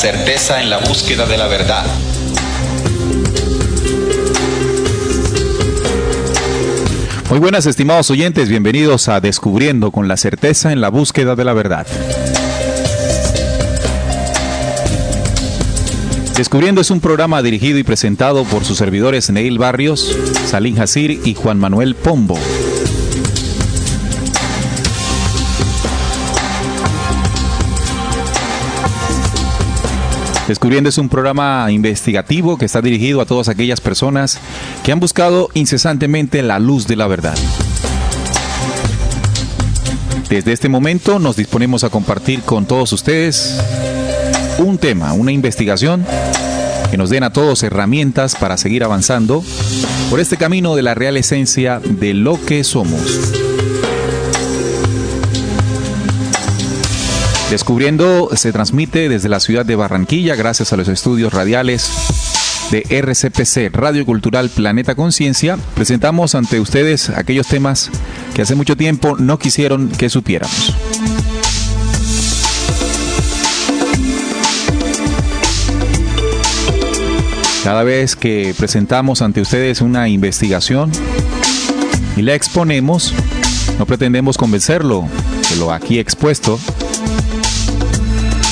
certeza en la búsqueda de la verdad. Muy buenas, estimados oyentes, bienvenidos a Descubriendo con la certeza en la búsqueda de la verdad. Descubriendo es un programa dirigido y presentado por sus servidores Neil Barrios, Salim Hasir y Juan Manuel Pombo. Descubriendo es un programa investigativo que está dirigido a todas aquellas personas que han buscado incesantemente la luz de la verdad. Desde este momento nos disponemos a compartir con todos ustedes un tema, una investigación que nos den a todos herramientas para seguir avanzando por este camino de la real esencia de lo que somos. Descubriendo se transmite desde la ciudad de Barranquilla gracias a los estudios radiales de RCPC, Radio Cultural Planeta Conciencia. Presentamos ante ustedes aquellos temas que hace mucho tiempo no quisieron que supiéramos. Cada vez que presentamos ante ustedes una investigación y la exponemos, no pretendemos convencerlo de lo aquí expuesto.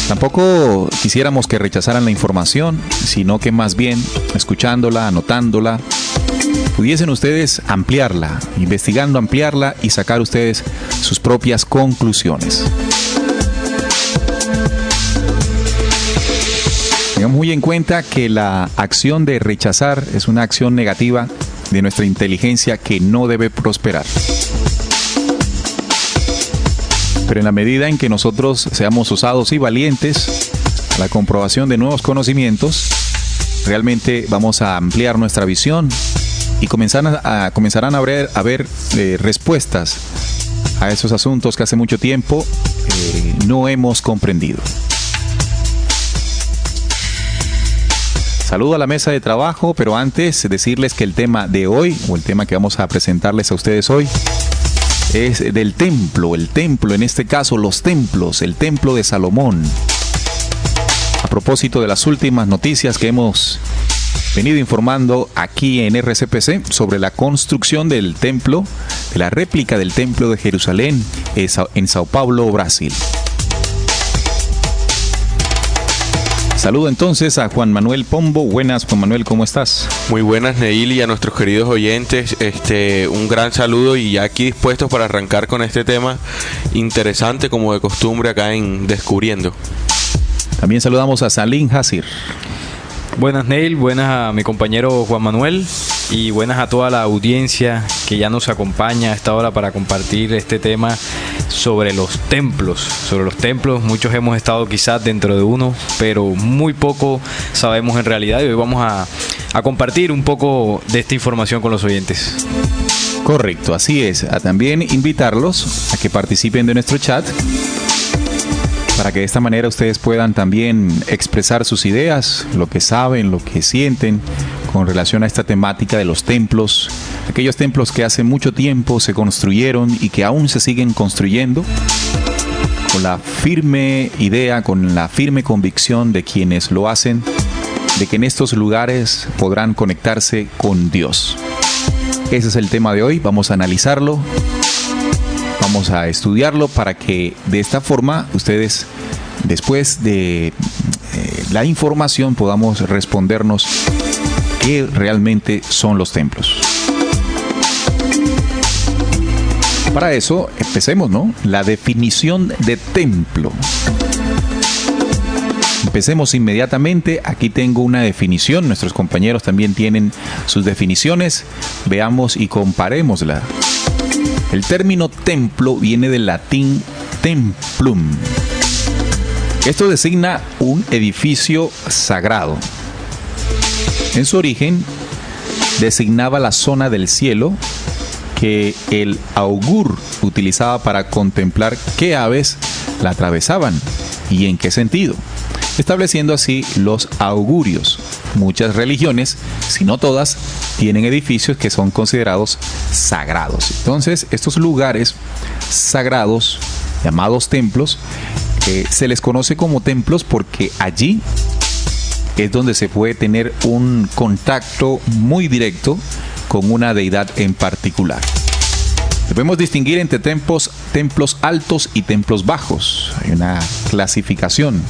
Tampoco quisiéramos que rechazaran la información, sino que más bien, escuchándola, anotándola, pudiesen ustedes ampliarla, investigando, ampliarla y sacar ustedes sus propias conclusiones. Tengan muy en cuenta que la acción de rechazar es una acción negativa de nuestra inteligencia que no debe prosperar. Pero en la medida en que nosotros seamos osados y valientes a la comprobación de nuevos conocimientos, realmente vamos a ampliar nuestra visión y comenzarán a haber respuestas a esos asuntos que hace mucho tiempo no hemos comprendido. Saludo a la mesa de trabajo, pero antes decirles que el tema de hoy, o el tema que vamos a presentarles a ustedes hoy, es del templo, en este caso los templos, el templo de Salomón. A propósito de las últimas noticias que hemos venido informando aquí en RCPC sobre la construcción del templo, de la réplica del templo de Jerusalén en Sao Paulo, Brasil. Saludo entonces a Juan Manuel Pombo. Buenas, Juan Manuel, ¿cómo estás? Muy buenas, Neil, y a nuestros queridos oyentes, un gran saludo y ya aquí dispuestos para arrancar con este tema interesante como de costumbre acá en Descubriendo. También saludamos a Salim Hasir. Buenas, Neil, buenas a mi compañero Juan Manuel y buenas a toda la audiencia que ya nos acompaña a esta hora para compartir este tema sobre los templos. Sobre los templos, muchos hemos estado quizás dentro de uno, pero muy poco sabemos en realidad, y hoy vamos a compartir un poco de esta información con los oyentes. Correcto, así es. A también invitarlos a que participen de nuestro chat, para que de esta manera ustedes puedan también expresar sus ideas, lo que saben, lo que sienten con relación a esta temática de los templos, aquellos templos que hace mucho tiempo se construyeron y que aún se siguen construyendo, con la firme idea, con la firme convicción de quienes lo hacen, de que en estos lugares podrán conectarse con Dios. Ese es el tema de hoy, vamos a analizarlo. Vamos a estudiarlo para que de esta forma ustedes, después de la información, podamos respondernos qué realmente son los templos. Para eso, empecemos, ¿no? La definición de templo. Empecemos inmediatamente. Aquí tengo una definición. Nuestros compañeros también tienen sus definiciones. Veamos y comparémosla. El término templo viene del latín templum. Esto designa un edificio sagrado. En su origen, designaba la zona del cielo que el augur utilizaba para contemplar qué aves la atravesaban y en qué sentido, estableciendo así los augurios. Muchas religiones, si no todas, tienen edificios que son considerados sagrados. Entonces, estos lugares sagrados, llamados templos, Se les conoce como templos porque allí es donde se puede tener un contacto muy directo con una deidad en particular. Debemos distinguir entre templos altos y templos bajos. Hay una clasificación.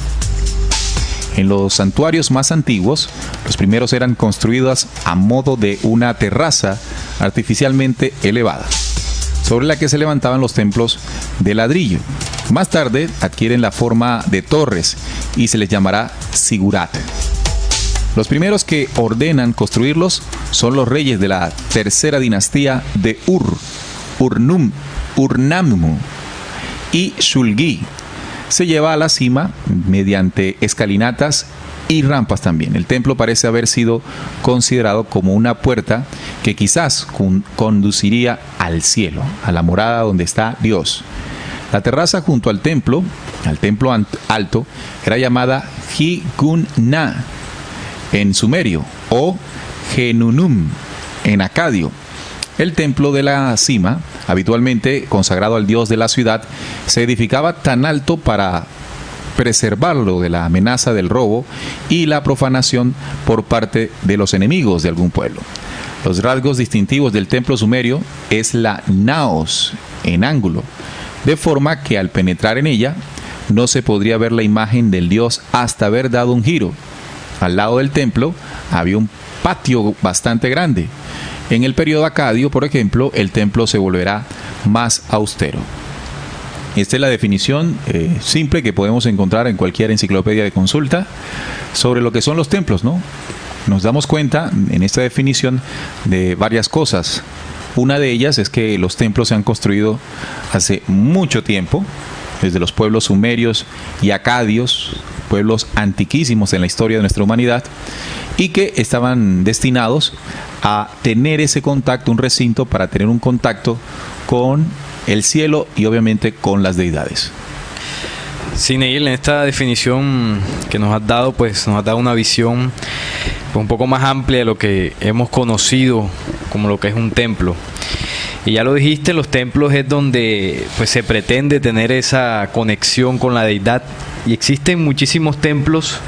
En los santuarios más antiguos, los primeros eran construidos a modo de una terraza artificialmente elevada, sobre la que se levantaban los templos de ladrillo. Más tarde adquieren la forma de torres y se les llamará sigurat. Los primeros que ordenan construirlos son los reyes de la tercera dinastía de Urnammu y Shulgi. Se lleva a la cima mediante escalinatas y rampas también. El templo parece haber sido considerado como una puerta que quizás conduciría al cielo, a la morada donde está Dios. La terraza junto al templo alto, era llamada Higunna en sumerio o Genunum en acadio. El templo de la cima, habitualmente consagrado al dios de la ciudad, se edificaba tan alto para preservarlo de la amenaza del robo y la profanación por parte de los enemigos de algún pueblo. Los rasgos distintivos del templo sumerio es la naos en ángulo, de forma que al penetrar en ella no se podría ver la imagen del dios hasta haber dado un giro. Al lado del templo había un patio bastante grande. En el periodo acadio, por ejemplo, el templo se volverá más austero. Esta es la definición simple que podemos encontrar en cualquier enciclopedia de consulta sobre lo que son los templos, ¿no? Nos damos cuenta en esta definición de varias cosas. Una de ellas es que los templos se han construido hace mucho tiempo, desde los pueblos sumerios y acadios, pueblos antiquísimos en la historia de nuestra humanidad, y que estaban destinados a tener ese contacto, un recinto para tener un contacto con el cielo y obviamente con las deidades. Sí, Neil, en esta definición que nos has dado, pues nos has dado una visión un poco más amplia de lo que hemos conocido como lo que es un templo. Y ya lo dijiste, los templos es donde pues se pretende tener esa conexión con la deidad, y existen muchísimos templos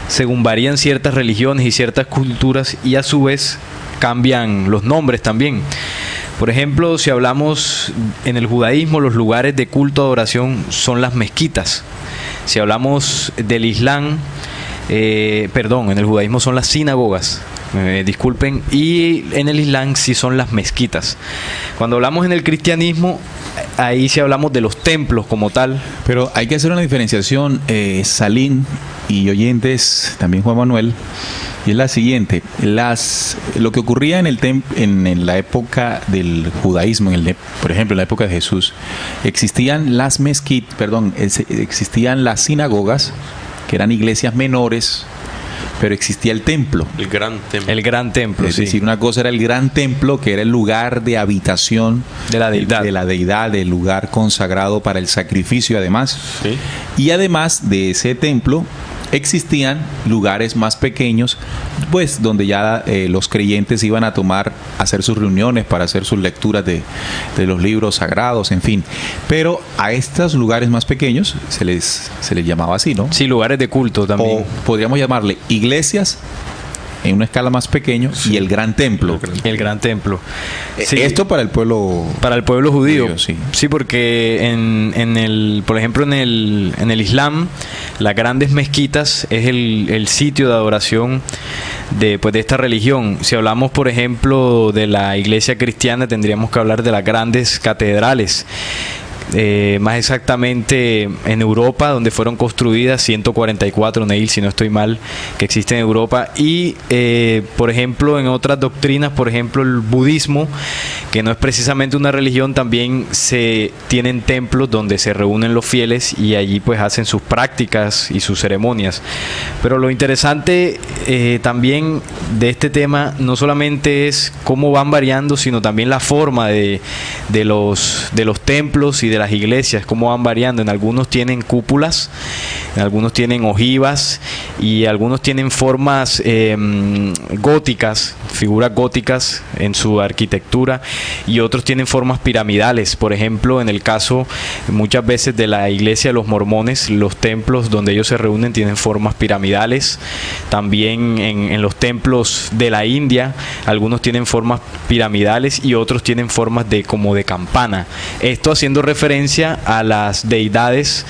según varían ciertas religiones y ciertas culturas, y a su vez cambian los nombres también. Por ejemplo, si hablamos en el judaísmo, los lugares de culto de adoración son las mezquitas. Si hablamos del Islam, en el judaísmo son las sinagogas, disculpen, y en el Islam sí son las mezquitas. Cuando hablamos en el cristianismo, ahí sí hablamos de los templos como tal. Pero hay que hacer una diferenciación, Salim y oyentes, también Juan Manuel, y es la siguiente. Lo que ocurría en la época del judaísmo, por ejemplo en la época de Jesús, existían las existían las sinagogas, que eran iglesias menores, pero existía el templo. El gran templo. El gran templo, es decir, una cosa era el gran templo, que era el lugar de habitación de la deidad, el lugar consagrado para el sacrificio además. Sí. Y además de ese templo existían lugares más pequeños, pues donde ya los creyentes iban a hacer sus reuniones para hacer sus lecturas de los libros sagrados, en fin. Pero a estos lugares más pequeños se les llamaba así, ¿no? Sí, lugares de culto también. O podríamos llamarle iglesias en una escala más pequeña, sí, y el gran templo. El gran templo. Sí. Esto para el pueblo judío. Sí. Sí, porque por ejemplo en el Islam, las grandes mezquitas es el sitio de adoración de esta religión. Si hablamos, por ejemplo, de la iglesia cristiana, tendríamos que hablar de las grandes catedrales. Más exactamente en Europa, donde fueron construidas 144, Neil, si no estoy mal, que existen en Europa. Y por ejemplo en otras doctrinas, por ejemplo el budismo, que no es precisamente una religión, también se tienen templos donde se reúnen los fieles y allí pues hacen sus prácticas y sus ceremonias. Pero lo interesante también de este tema no solamente es cómo van variando, sino también la forma de los templos y de las iglesias, cómo van variando. En algunos tienen cúpulas, en algunos tienen ojivas y algunos tienen formas góticas, figuras góticas en su arquitectura, y otros tienen formas piramidales. Por ejemplo, en el caso muchas veces de la iglesia de los mormones, los templos donde ellos se reúnen tienen formas piramidales. También en los templos de la India, algunos tienen formas piramidales y otros tienen formas como de campana. Esto haciendo referencia a las deidades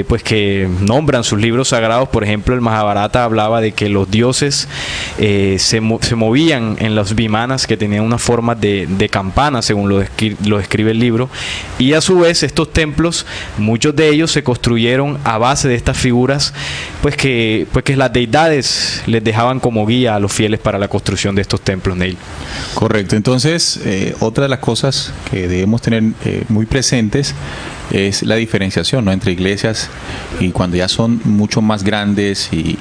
pues que nombran sus libros sagrados. Por ejemplo, el Mahabharata hablaba de que los dioses se movían en los vimanas, que tenían una forma de campana, según lo describe el libro. Y a su vez estos templos, muchos de ellos se construyeron a base de estas figuras, pues que las deidades les dejaban como guía a los fieles para la construcción de estos templos, Neil. Correcto. Entonces, otra de las cosas que debemos tener muy presentes es la diferenciación, ¿no?, entre iglesias y cuando ya son mucho más grandes y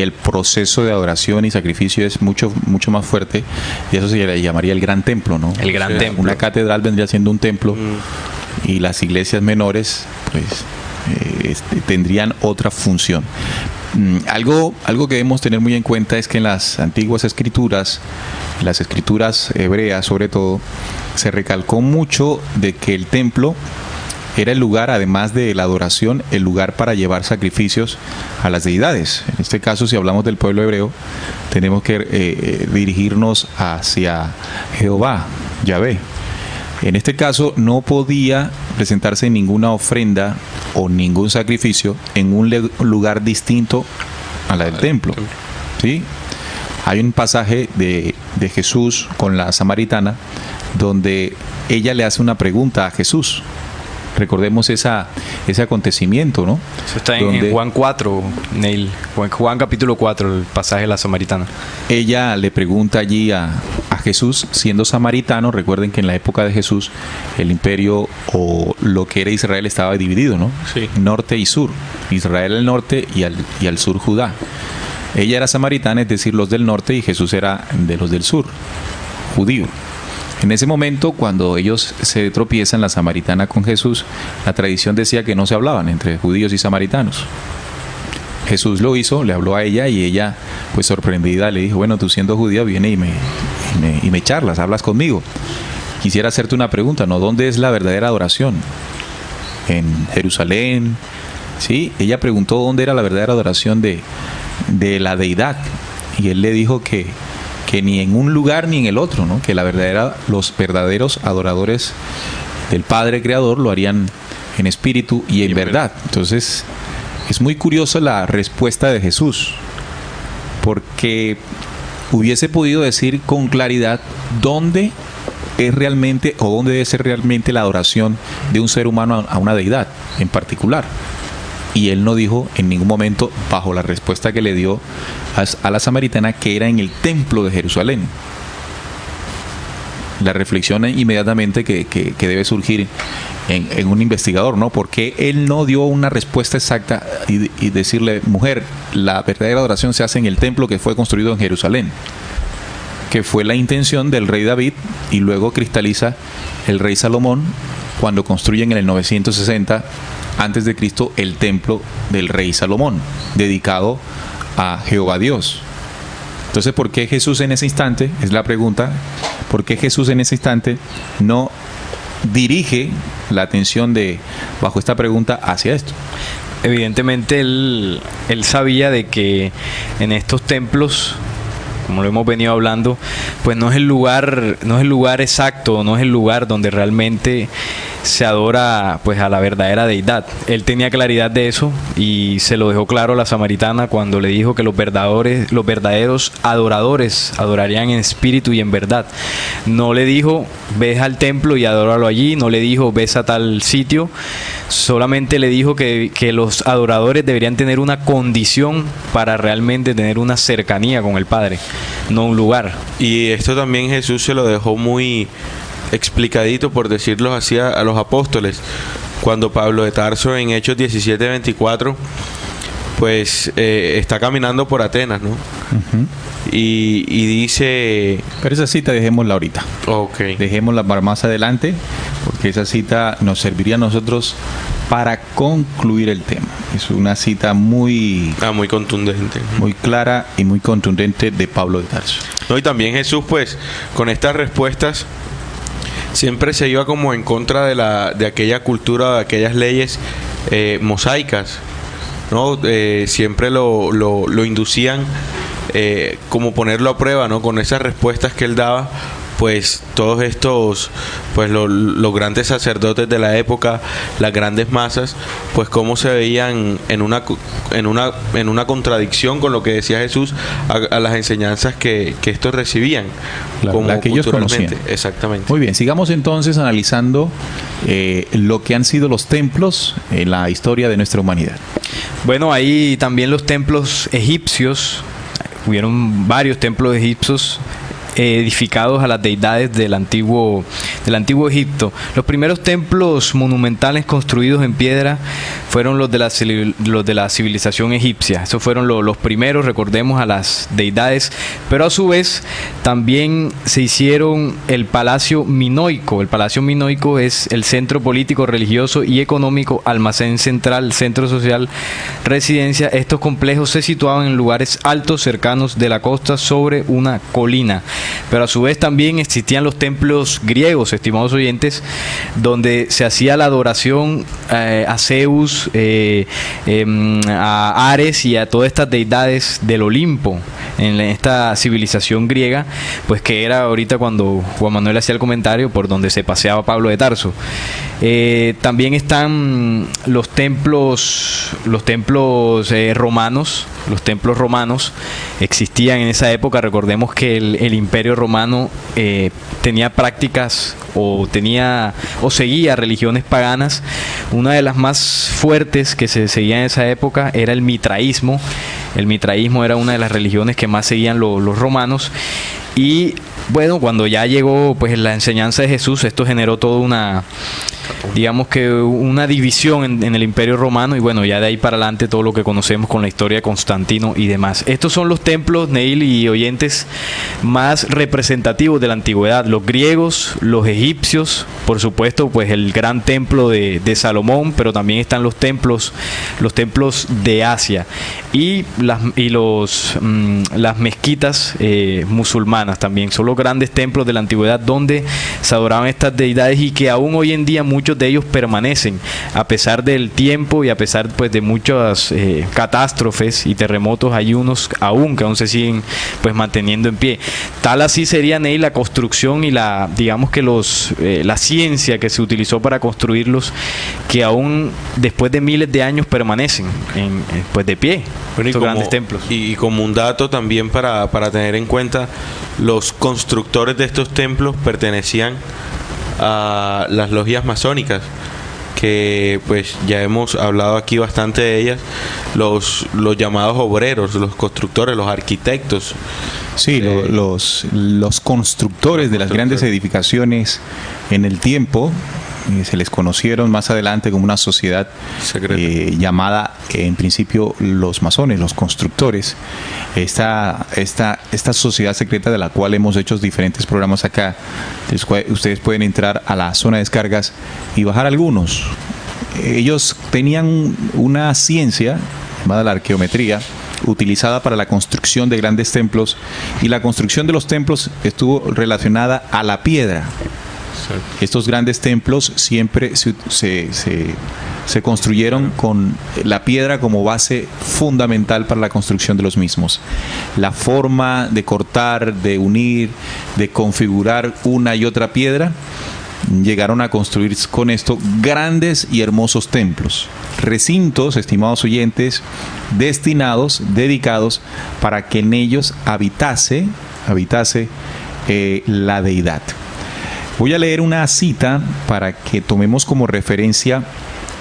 el proceso de adoración y sacrificio es mucho más fuerte, y eso se le llamaría el gran templo, ¿no? El gran templo. Una catedral vendría siendo un templo y las iglesias menores pues tendrían otra función. Algo que debemos tener muy en cuenta es que en las antiguas escrituras, las escrituras hebreas sobre todo, se recalcó mucho de que el templo era el lugar, además de la adoración, el lugar para llevar sacrificios a las deidades. En este caso, si hablamos del pueblo hebreo, tenemos que dirigirnos hacia Jehová, Yahvé. En este caso, no podía presentarse ninguna ofrenda o ningún sacrificio en un lugar distinto a la del templo, ¿sí? Hay un pasaje de Jesús con la samaritana donde ella le hace una pregunta a Jesús. Recordemos ese acontecimiento, ¿no? Eso está en Juan 4, Neil. Juan capítulo 4, el pasaje de la samaritana. Ella le pregunta allí a Jesús, siendo samaritano. Recuerden que en la época de Jesús el imperio o lo que era Israel estaba dividido, ¿no? Sí. Norte y sur. Israel al norte y al sur Judá. Ella era samaritana, es decir, los del norte, y Jesús era de los del sur, judío. En ese momento, cuando ellos se tropiezan, la samaritana con Jesús, la tradición decía que no se hablaban entre judíos y samaritanos. Jesús lo hizo, le habló a ella y ella, pues sorprendida, le dijo: bueno, tú siendo judía, viene y me charlas, hablas conmigo. Quisiera hacerte una pregunta, ¿no? ¿Dónde es la verdadera adoración? ¿En Jerusalén? ¿Sí? Ella preguntó dónde era la verdadera adoración de la deidad, y él le dijo que ni en un lugar ni en el otro, ¿no? Que los verdaderos adoradores del Padre Creador lo harían en espíritu y en verdad. Entonces, es muy curiosa la respuesta de Jesús, porque hubiese podido decir con claridad dónde es realmente o dónde debe ser realmente la adoración de un ser humano a una deidad en particular. Y él no dijo en ningún momento, bajo la respuesta que le dio a la samaritana, que era en el templo de Jerusalén. La reflexión inmediatamente que debe surgir en un investigador, ¿no? Porque él no dio una respuesta exacta y decirle: mujer, la verdadera adoración se hace en el templo que fue construido en Jerusalén, que fue la intención del rey David, y luego cristaliza el rey Salomón cuando construyen en el 960 antes de Cristo el templo del rey Salomón, dedicado a Jehová Dios. Entonces, ¿por qué Jesús en ese instante? Es la pregunta. ¿Por qué Jesús en ese instante no dirige la atención bajo esta pregunta hacia esto? Evidentemente él sabía de que en estos templos, como lo hemos venido hablando, pues no es el lugar exacto, no es el lugar donde realmente se adora pues a la verdadera deidad. Él tenía claridad de eso y se lo dejó claro a la samaritana cuando le dijo que los verdaderos adoradores adorarían en espíritu y en verdad. No le dijo: ves al templo y adóralo allí. No le dijo: ves a tal sitio. Solamente le dijo que los adoradores deberían tener una condición para realmente tener una cercanía con el Padre, no un lugar. Y esto también Jesús se lo dejó muy explicadito, por decirlo así, a los apóstoles, cuando Pablo de Tarso en Hechos 17:24 pues está caminando por Atenas, ¿no? Uh-huh. Y dice... Pero esa cita dejémosla ahorita. Okay. Dejémosla para más adelante, porque esa cita nos serviría a nosotros para concluir el tema. Es una cita muy contundente. Muy clara y muy contundente de Pablo de Tarso. No, y también Jesús, pues, con estas respuestas siempre se iba como en contra de aquella cultura, de aquellas leyes mosaicas, ¿no? Siempre lo inducían como ponerlo a prueba, ¿no? Con esas respuestas que él daba, pues todos estos, pues los grandes sacerdotes de la época, las grandes masas, pues cómo se veían en una contradicción con lo que decía Jesús a las enseñanzas que estos recibían, la que ellos conocían. Exactamente. Muy bien, sigamos entonces analizando lo que han sido los templos en la historia de nuestra humanidad. Bueno, ahí también los templos egipcios, hubieron varios templos egipcios edificados a las deidades del antiguo Egipto. Los primeros templos monumentales construidos en piedra fueron los de la civilización egipcia. Esos fueron los primeros, recordemos, a las deidades, pero a su vez también se hicieron el Palacio Minoico. El Palacio Minoico es el centro político, religioso y económico, almacén central, centro social, residencia. Estos complejos se situaban en lugares altos cercanos de la costa sobre una colina. Pero a su vez también existían los templos griegos, estimados oyentes, donde se hacía la adoración a Zeus, a Ares y a todas estas deidades del Olimpo en esta civilización griega, pues que era ahorita cuando Juan Manuel hacía el comentario por donde se paseaba Pablo de Tarso. También están los templos romanos. Los templos romanos existían en esa época. Recordemos que el Imperio Romano tenía prácticas o seguía religiones paganas. Una de las más fuertes que se seguía en esa época era el mitraísmo. El mitraísmo era una de las religiones que más seguían los romanos. Y bueno, cuando ya llegó pues la enseñanza de Jesús, esto generó toda una división en el Imperio Romano, y bueno, ya de ahí para adelante todo lo que conocemos con la historia de Constantino y demás. Estos son los templos, Neil y oyentes, más representativos de la antigüedad: los griegos, los egipcios, por supuesto, pues el gran templo de Salomón, pero también están los templos de Asia y las mezquitas musulmanas también. Son los grandes templos de la antigüedad donde se adoraban estas deidades y que aún hoy en día muchos de ellos permanecen a pesar del tiempo y a pesar pues de muchas catástrofes y terremotos. Hay unos que aún se siguen pues manteniendo en pie. Tal así sería, Neil, la construcción y la ciencia que se utilizó para construirlos, que aún después de miles de años permanecen pues de pie. Bueno, estos grandes templos. Y como un dato también para tener en cuenta, los constructores de estos templos pertenecían a las logias masónicas, que pues ya hemos hablado aquí bastante de ellas, los llamados obreros, los constructores, los arquitectos. Sí, los constructores de las grandes edificaciones en el tiempo se les conocieron más adelante como una sociedad llamada en principio los masones, los constructores. Esta sociedad secreta de la cual hemos hecho diferentes programas acá. Ustedes pueden entrar a la zona de descargas y bajar algunos. Ellos tenían una ciencia llamada la arqueometría, utilizada para la construcción de grandes templos, y la construcción de los templos estuvo relacionada a la piedra. Estos grandes templos siempre se construyeron con la piedra como base fundamental para la construcción de los mismos. La forma de cortar, de unir, de configurar una y otra piedra, llegaron a construir con esto grandes y hermosos templos, recintos, estimados oyentes, dedicados para que en ellos habitase la deidad. Voy a leer una cita para que tomemos como referencia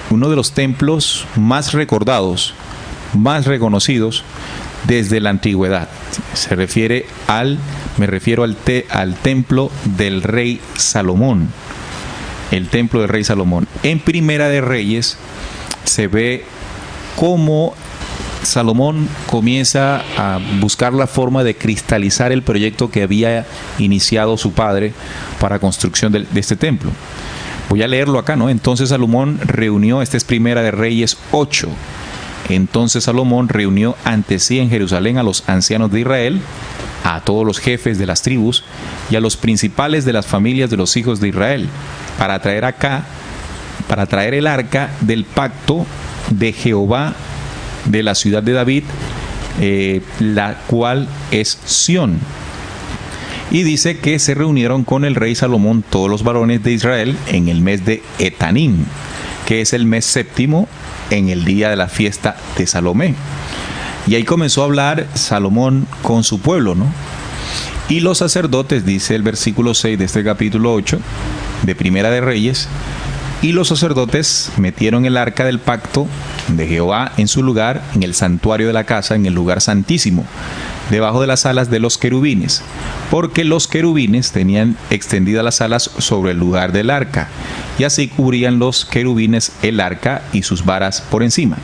uno de los templos más recordados, más reconocidos desde la antigüedad. Me refiero al templo del rey Salomón. El templo del rey Salomón. En Primera de Reyes se ve cómo Salomón comienza a buscar la forma de cristalizar el proyecto que había iniciado su padre para construcción de este templo. Voy a leerlo acá, ¿no? Entonces Salomón reunió, esta es Primera de Reyes 8. Entonces Salomón reunió ante sí en Jerusalén a los ancianos de Israel, a todos los jefes de las tribus y a los principales de las familias de los hijos de Israel, para traer el arca del pacto de Jehová de la ciudad de David, la cual es Sión. Y dice que se reunieron con el rey Salomón todos los varones de Israel en el mes de Etanim, que es el mes séptimo, en el día de la fiesta de Salomé. Y ahí comenzó a hablar Salomón con su pueblo, ¿no? Y los sacerdotes, dice el versículo 6 de este capítulo 8 de Primera de Reyes, y los sacerdotes metieron el arca del pacto de Jehová en su lugar, en el santuario de la casa, en el lugar santísimo, debajo de las alas de los querubines, porque los querubines tenían extendidas las alas sobre el lugar del arca, y así cubrían los querubines el arca y sus varas por encima.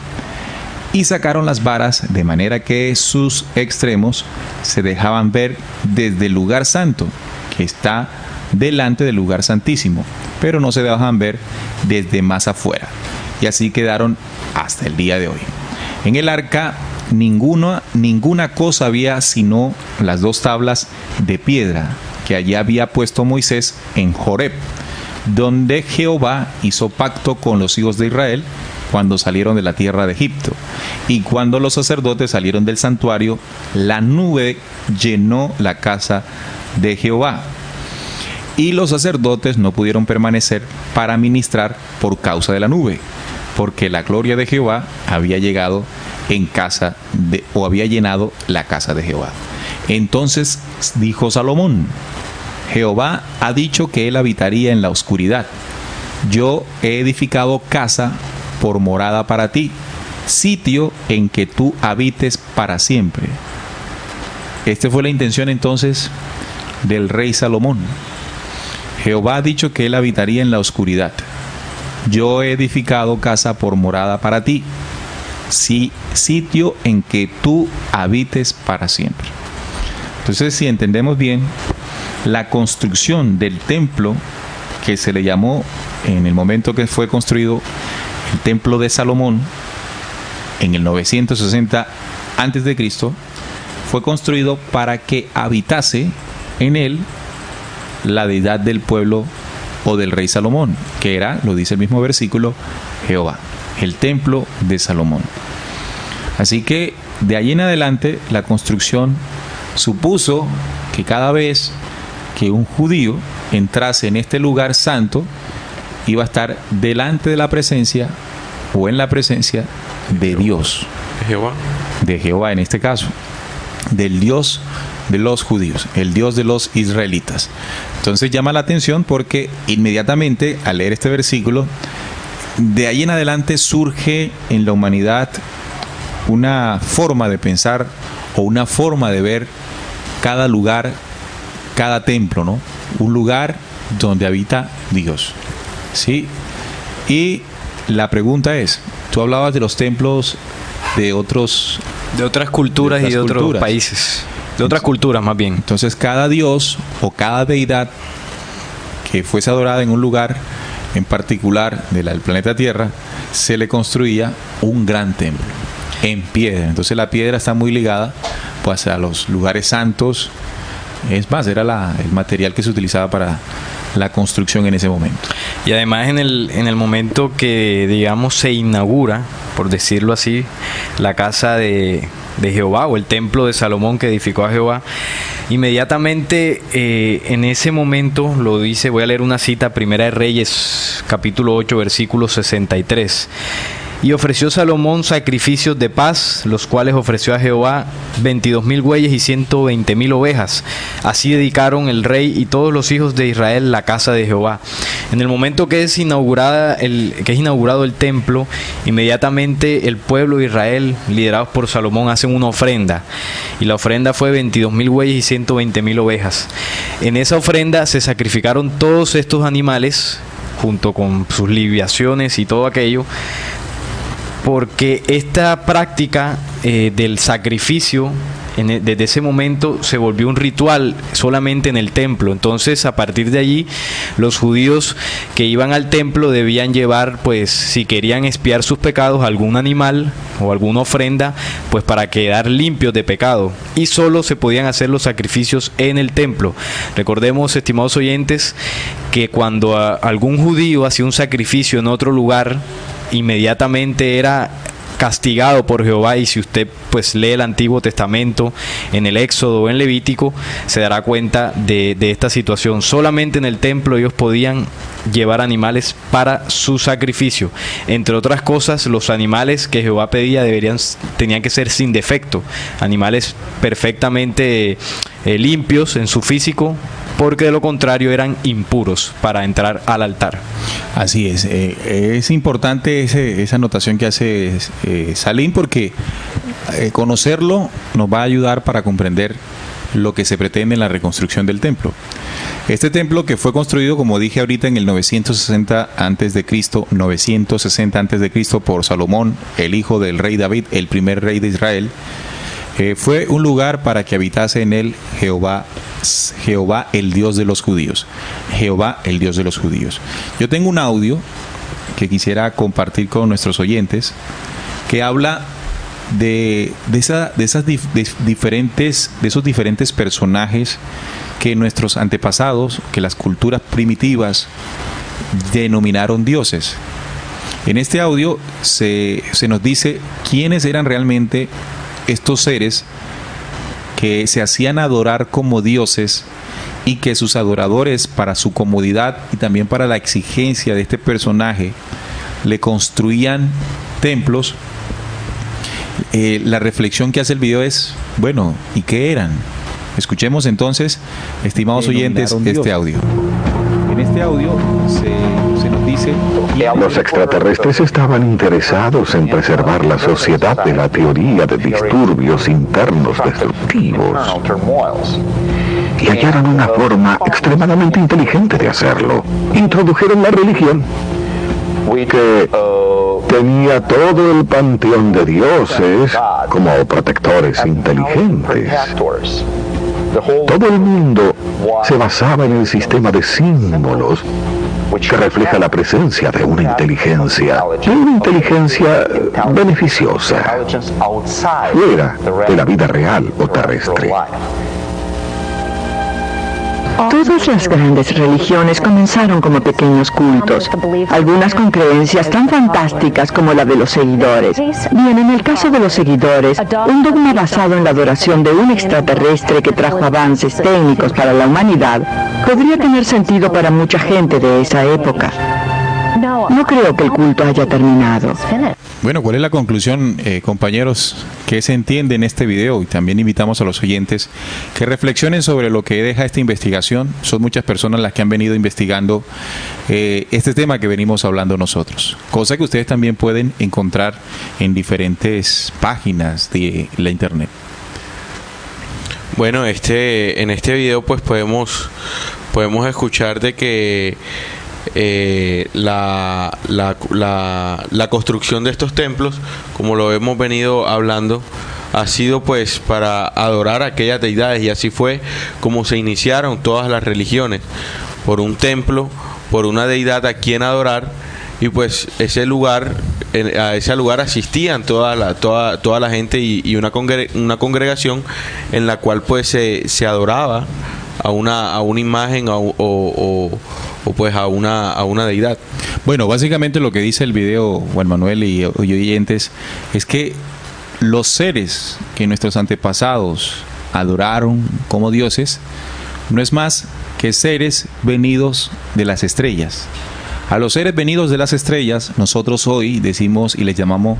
Y sacaron las varas de manera que sus extremos se dejaban ver desde el lugar santo, que está delante del lugar santísimo, pero no se dejaban ver desde más afuera. Y así quedaron hasta el día de hoy. En el arca ninguna cosa había sino las 2 tablas de piedra que allí había puesto Moisés en Joreb, donde Jehová hizo pacto con los hijos de Israel cuando salieron de la tierra de Egipto. Y cuando los sacerdotes salieron del santuario, la nube llenó la casa de Jehová. Y los sacerdotes no pudieron permanecer para ministrar por causa de la nube, porque la gloria de Jehová había llegado había llenado la casa de Jehová. Entonces dijo Salomón: Jehová ha dicho que él habitaría en la oscuridad. Yo he edificado casa por morada para ti, sitio en que tú habites para siempre. Esta fue la intención entonces del rey Salomón. Jehová ha dicho que él habitaría en la oscuridad. Yo he edificado casa por morada para ti, sitio en que tú habites para siempre. Entonces, si entendemos bien, la construcción del templo, que se le llamó en el momento que fue construido el templo de Salomón, en el 960 a.C., fue construido para que habitase en él la deidad del pueblo o del rey Salomón, que era, lo dice el mismo versículo, Jehová, el templo de Salomón. Así que de ahí en adelante la construcción supuso que cada vez que un judío entrase en este lugar santo, iba a estar delante de la presencia o en la presencia de Dios, de Jehová en este caso, del Dios de los judíos, el Dios de los israelitas. Entonces llama la atención porque inmediatamente al leer este versículo, de ahí en adelante surge en la humanidad una forma de pensar o una forma de ver cada lugar, cada templo, ¿no? Un lugar donde habita Dios, ¿sí? Y la pregunta es, tú hablabas de los templos de otras culturas y de otros países, de otras culturas más bien. Entonces cada dios o cada deidad que fuese adorada en un lugar en particular del planeta Tierra, se le construía un gran templo en piedra. Entonces la piedra está muy ligada pues a los lugares santos. Es más, era el material que se utilizaba para la construcción en ese momento. Y además en el momento que, digamos, se inaugura, por decirlo así, la casa de Jehová o el templo de Salomón que edificó a Jehová, inmediatamente en ese momento lo dice, voy a leer una cita, Primera de Reyes, capítulo 8, versículo 63. Y ofreció Salomón sacrificios de paz, los cuales ofreció a Jehová 22,000 bueyes y 120,000 ovejas. Así dedicaron el rey y todos los hijos de Israel la casa de Jehová. En el momento que es inaugurado el templo, inmediatamente el pueblo de Israel, liderados por Salomón, hacen una ofrenda. Y la ofrenda fue 22,000 bueyes y 120,000 ovejas. En esa ofrenda se sacrificaron todos estos animales, junto con sus libaciones y todo aquello, porque esta práctica del sacrificio desde ese momento se volvió un ritual solamente en el templo. Entonces, a partir de allí, los judíos que iban al templo debían llevar, pues, si querían expiar sus pecados, algún animal o alguna ofrenda, pues para quedar limpios de pecado. Y solo se podían hacer los sacrificios en el templo. Recordemos, estimados oyentes, que cuando algún judío hacía un sacrificio en otro lugar, inmediatamente era castigado por Jehová. Y si usted pues lee el Antiguo Testamento en el Éxodo o en Levítico, se dará cuenta de esta situación. Solamente en el templo ellos podían llevar animales para su sacrificio. Entre otras cosas, los animales que Jehová pedía tenían que ser sin defecto, animales perfectamente limpios en su físico, porque de lo contrario eran impuros para entrar al altar. Así es importante esa anotación que hace Salim, porque conocerlo nos va a ayudar para comprender lo que se pretende en la reconstrucción del templo. Este templo, que fue construido, como dije ahorita, en el 960 a.C., por Salomón, el hijo del rey David, el primer rey de Israel, fue un lugar para que habitase en él Jehová el Dios de los judíos. Jehová el Dios de los judíos. Yo tengo un audio que quisiera compartir con nuestros oyentes, que habla de esos diferentes personajes que nuestros antepasados, que las culturas primitivas denominaron dioses. En este audio se nos dice quiénes eran realmente estos seres que se hacían adorar como dioses, y que sus adoradores, para su comodidad y también para la exigencia de este personaje, le construían templos. La reflexión que hace el video es, bueno, ¿y qué eran? Escuchemos entonces, estimados oyentes, este audio. En este audio se nos dice: los extraterrestres estaban interesados en preservar la sociedad de la teoría de disturbios internos destructivos, y hallaron una forma extremadamente inteligente de hacerlo. Introdujeron la religión, que tenía todo el panteón de dioses como protectores inteligentes. Todo el mundo se basaba en el sistema de símbolos que refleja la presencia de una inteligencia beneficiosa, fuera de la vida real o terrestre. Todas las grandes religiones comenzaron como pequeños cultos, algunas con creencias tan fantásticas como la de los seguidores. Bien, en el caso de los seguidores, un dogma basado en la adoración de un extraterrestre que trajo avances técnicos para la humanidad podría tener sentido para mucha gente de esa época. No creo que el culto haya terminado. Bueno, ¿cuál es la conclusión, compañeros? ¿Qué se entiende en este video? Y también invitamos a los oyentes que reflexionen sobre lo que deja esta investigación. Son muchas personas las que han venido investigando este tema que venimos hablando nosotros. Cosa que ustedes también pueden encontrar en diferentes páginas de la internet. Bueno, en este video pues podemos escuchar de que la construcción de estos templos, como lo hemos venido hablando, ha sido pues para adorar a aquellas deidades, y así fue como se iniciaron todas las religiones, por un templo, por una deidad a quien adorar, y pues a ese lugar asistían toda la gente y una congregación en la cual pues se adoraba a una imagen o pues a una deidad. Bueno, básicamente lo que dice el video, Juan Manuel y oyentes, es que los seres que nuestros antepasados adoraron como dioses no es más que seres venidos de las estrellas. A los seres venidos de las estrellas, nosotros hoy decimos y les llamamos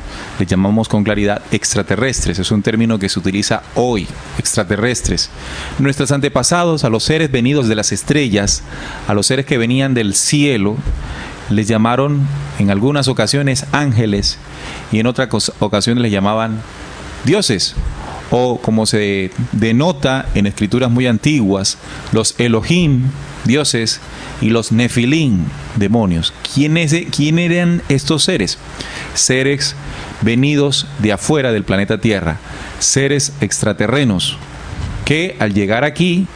con claridad extraterrestres. Es un término que se utiliza hoy, extraterrestres. Nuestros antepasados, a los seres venidos de las estrellas, a los seres que venían del cielo, les llamaron en algunas ocasiones ángeles, y en otras ocasiones les llamaban dioses, o como se denota en escrituras muy antiguas, los Elohim, dioses, y los Nefilim, demonios. ¿Quién eran estos seres? Seres venidos de afuera del planeta Tierra, seres extraterrenos, que al llegar aquí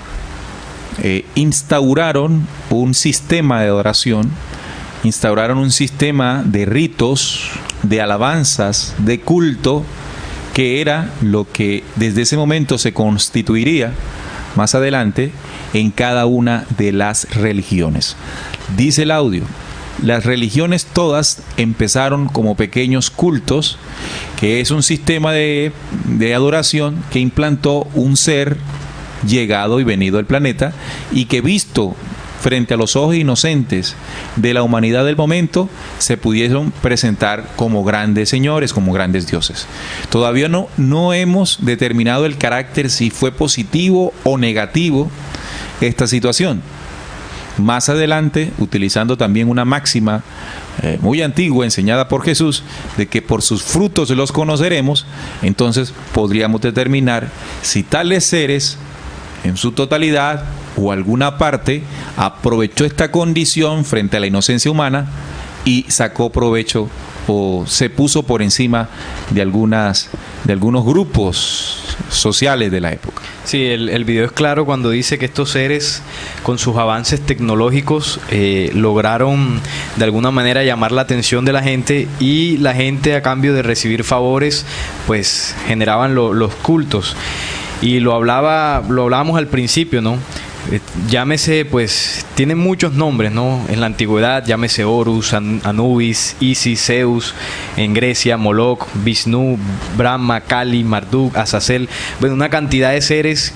instauraron un sistema de adoración, instauraron un sistema de ritos, de alabanzas, de culto, que era lo que desde ese momento se constituiría más adelante en cada una de las religiones. Dice el audio: las religiones todas empezaron como pequeños cultos, que es un sistema de adoración que implantó un ser llegado y venido al planeta, y que visto frente a los ojos inocentes de la humanidad del momento, se pudieron presentar como grandes señores, como grandes dioses. Todavía no hemos determinado el carácter, si fue positivo o negativo esta situación. Más adelante, utilizando también una máxima muy antigua enseñada por Jesús, de que por sus frutos los conoceremos, entonces podríamos determinar si tales seres en su totalidad o alguna parte aprovechó esta condición frente a la inocencia humana y sacó provecho o se puso por encima de algunos grupos sociales de la época. Sí, el video es claro cuando dice que estos seres, con sus avances tecnológicos, lograron de alguna manera llamar la atención de la gente, y la gente, a cambio de recibir favores, pues generaban los cultos. Y lo hablábamos al principio, ¿no? Llámese, pues, tienen muchos nombres, ¿no? En la antigüedad, llámese Horus, Anubis, Isis, Zeus; en Grecia, Moloch, Vishnu, Brahma, Kali, Marduk, Azazel. Bueno, una cantidad de seres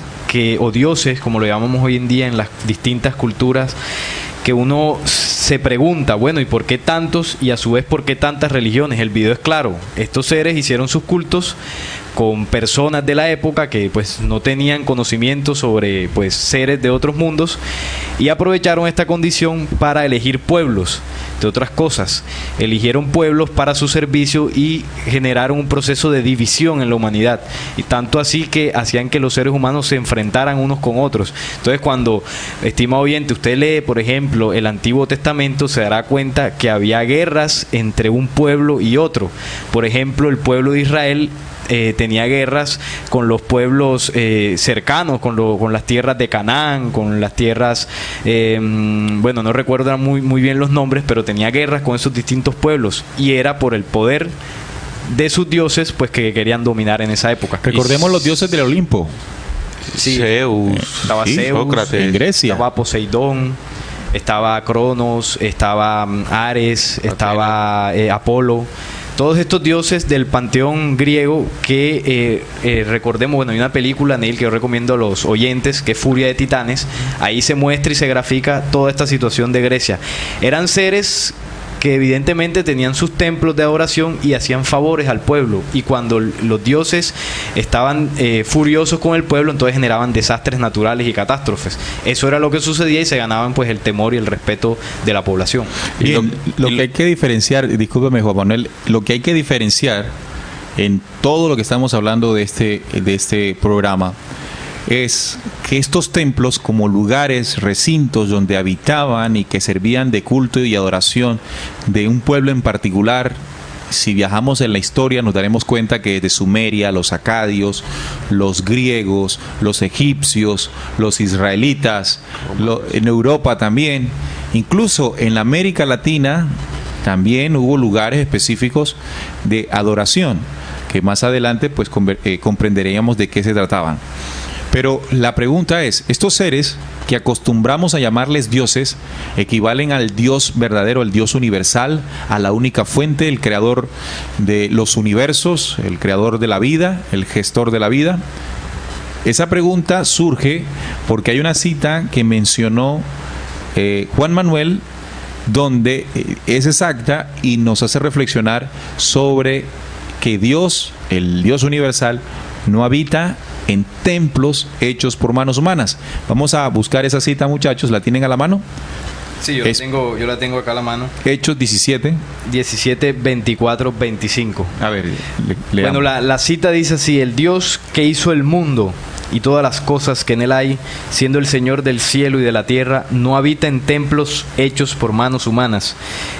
o dioses, como lo llamamos hoy en día en las distintas culturas, que uno se pregunta, bueno, ¿y por qué tantos? Y a su vez, ¿por qué tantas religiones? El video es claro. Estos seres hicieron sus cultos con personas de la época que pues no tenían conocimiento sobre pues seres de otros mundos, y aprovecharon esta condición para elegir pueblos, de otras cosas. Eligieron pueblos para su servicio y generaron un proceso de división en la humanidad, y tanto así que hacían que los seres humanos se enfrentaran unos con otros. Entonces, cuando, estimado oyente, usted lee, por ejemplo, el Antiguo Testamento, se dará cuenta que había guerras entre un pueblo y otro. Por ejemplo, el pueblo de Israel tenía guerras con los pueblos cercanos, con las tierras de Canaán, con las tierras, bueno, no recuerdo muy bien los nombres, pero tenía guerras con esos distintos pueblos, y era por el poder de sus dioses, pues, que querían dominar en esa época. Recordemos los dioses del Olimpo. Sí, Zeus, estaba Zeus, Sócrates, en Grecia. Estaba Poseidón, estaba Cronos, estaba Ares, estaba Apolo. Todos estos dioses del panteón griego que, recordemos, bueno, hay una película, Neil, que yo recomiendo a los oyentes, que es Furia de Titanes. Ahí se muestra y se grafica toda esta situación de Grecia. Eran seres que evidentemente tenían sus templos de adoración y hacían favores al pueblo, y cuando los dioses estaban furiosos con el pueblo, entonces generaban desastres naturales y catástrofes. Eso era lo que sucedía, y se ganaban pues el temor y el respeto de la población. Bien, lo que hay que diferenciar, discúlpeme, Juan Manuel, lo que hay que diferenciar en todo lo que estamos hablando de este programa es que estos templos, como lugares, recintos donde habitaban y que servían de culto y adoración de un pueblo en particular, si viajamos en la historia nos daremos cuenta que desde Sumeria, los acadios, los griegos, los egipcios, los israelitas, en Europa también, incluso en la América Latina también hubo lugares específicos de adoración, que más adelante pues comprenderíamos de qué se trataban. Pero la pregunta es, estos seres que acostumbramos a llamarles dioses, ¿equivalen al Dios verdadero, al Dios universal, a la única fuente, el creador de los universos, el creador de la vida, el gestor de la vida? Esa pregunta surge porque hay una cita que mencionó Juan Manuel, donde es exacta y nos hace reflexionar sobre que Dios, el Dios universal, no habita en templos hechos por manos humanas. Vamos a buscar esa cita, muchachos. ¿La tienen a la mano? Sí, yo la tengo acá a la mano. Hechos 17. 17, 24, 25. A ver, Bueno, la cita dice así: el Dios que hizo el mundo y todas las cosas que en él hay, siendo el Señor del cielo y de la tierra, no habita en templos hechos por manos humanas,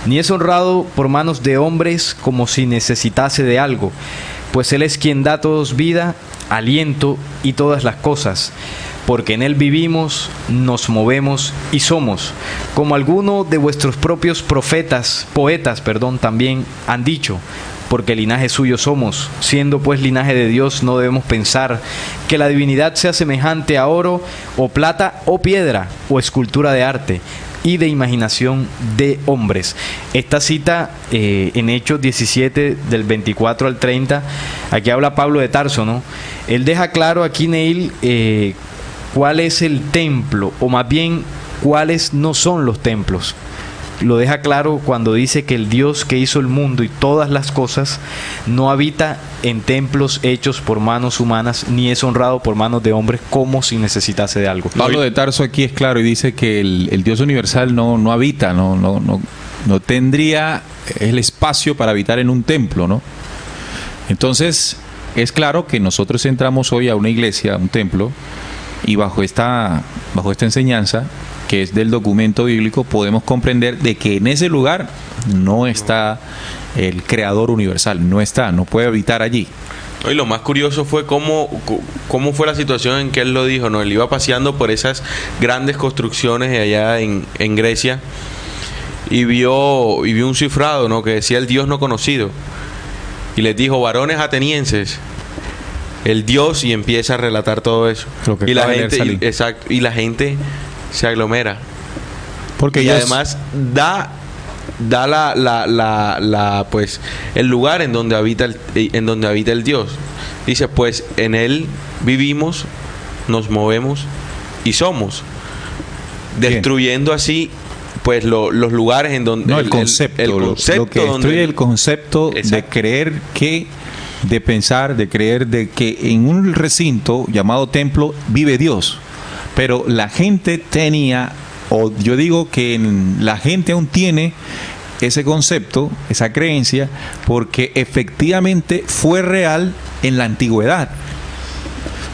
ni es honrado por manos de hombres como si necesitase de algo, pues él es quien da a todos vida, aliento y todas las cosas, porque en él vivimos, nos movemos y somos, como algunos de vuestros propios poetas, también han dicho, porque linaje suyo somos. Siendo pues linaje de Dios, no debemos pensar que la divinidad sea semejante a oro, o plata, o piedra, o escultura de arte, y de imaginación de hombres. Esta cita en Hechos 17, del 24 al 30, aquí habla Pablo de Tarso, ¿no? Él deja claro aquí, Neil, cuál es el templo, o más bien, cuáles no son los templos. Lo deja claro cuando dice que el Dios que hizo el mundo y todas las cosas no habita en templos hechos por manos humanas, ni es honrado por manos de hombres como si necesitase de algo. Pablo de Tarso aquí es claro y dice que el Dios universal no habita, no tendría el espacio para habitar en un templo, ¿no? Entonces, es claro que nosotros entramos hoy a una iglesia, a un templo, y bajo esta enseñanza, que es del documento bíblico, podemos comprender de que en ese lugar no está el Creador universal, no puede habitar allí. Y lo más curioso fue cómo fue la situación en que él lo dijo, ¿no? Él iba paseando por esas grandes construcciones de allá en Grecia y vio un cifrado, ¿no? Que decía el Dios no conocido, y les dijo: varones atenienses, el Dios, y empieza a relatar todo eso. Y la gente se aglomera, porque además da pues el lugar en donde habita el Dios. Dice: pues en él vivimos, nos movemos y somos, destruyendo así pues los lugares en donde el concepto lo que destruye el concepto. Exacto. De creer que, de pensar, de creer de que en un recinto llamado templo vive Dios. Pero la gente tenía, o yo digo que la gente aún tiene ese concepto, esa creencia, porque efectivamente fue real en la antigüedad.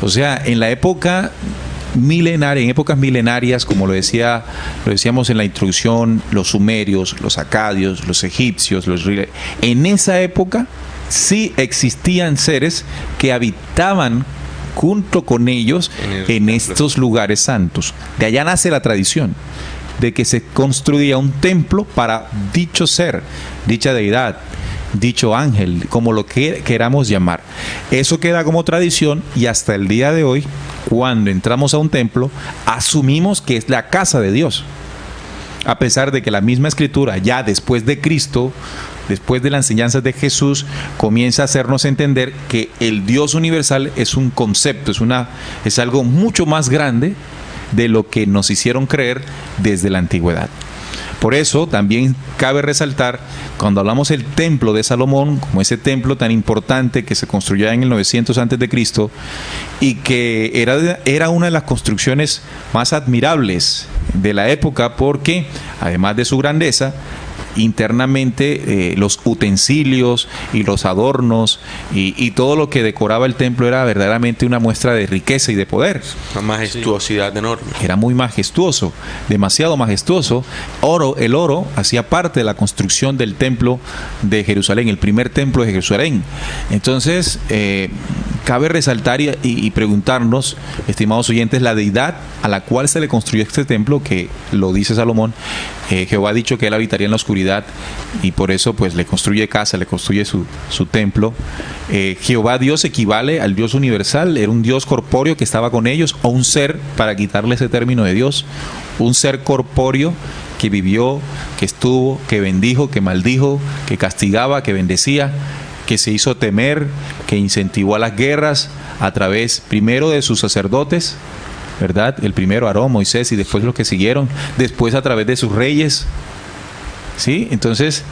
O sea, en la época milenaria, en épocas milenarias, como lo decíamos en la introducción, los sumerios, los acadios, los egipcios, en esa época sí existían seres que habitaban junto con ellos en estos lugares santos. De allá nace la tradición de que se construía un templo para dicho ser, dicha deidad, dicho ángel, como lo que queramos llamar. Eso queda como tradición, y hasta el día de hoy, cuando entramos a un templo, asumimos que es la casa de Dios, a pesar de que la misma escritura, ya después de Cristo, después de las enseñanzas de Jesús, comienza a hacernos entender que el Dios universal es un concepto, es algo mucho más grande de lo que nos hicieron creer desde la antigüedad. Por eso también cabe resaltar, cuando hablamos del templo de Salomón, como ese templo tan importante que se construyó en el 900 a.C. y que era una de las construcciones más admirables de la época, porque además de su grandeza, internamente los utensilios y los adornos y todo lo que decoraba el templo era verdaderamente una muestra de riqueza y de poder. Una majestuosidad enorme. Era muy majestuoso, demasiado majestuoso. El oro hacía parte de la construcción del templo de Jerusalén, el primer templo de Jerusalén. Entonces, cabe resaltar y preguntarnos, estimados oyentes, la deidad a la cual se le construyó este templo, que lo dice Salomón. Jehová ha dicho que él habitaría en la oscuridad, y por eso pues le construye casa, le construye su templo. Jehová Dios equivale al Dios universal. Era un Dios corpóreo que estaba con ellos, o un ser, para quitarle ese término de Dios, un ser corpóreo que vivió, que estuvo, que bendijo, que maldijo, que castigaba, que bendecía, que se hizo temer, que incentivó a las guerras a través primero de sus sacerdotes, ¿verdad? El primero Aarón, Moisés, y después los que siguieron, después a través de sus reyes. ¿Sí? Entonces,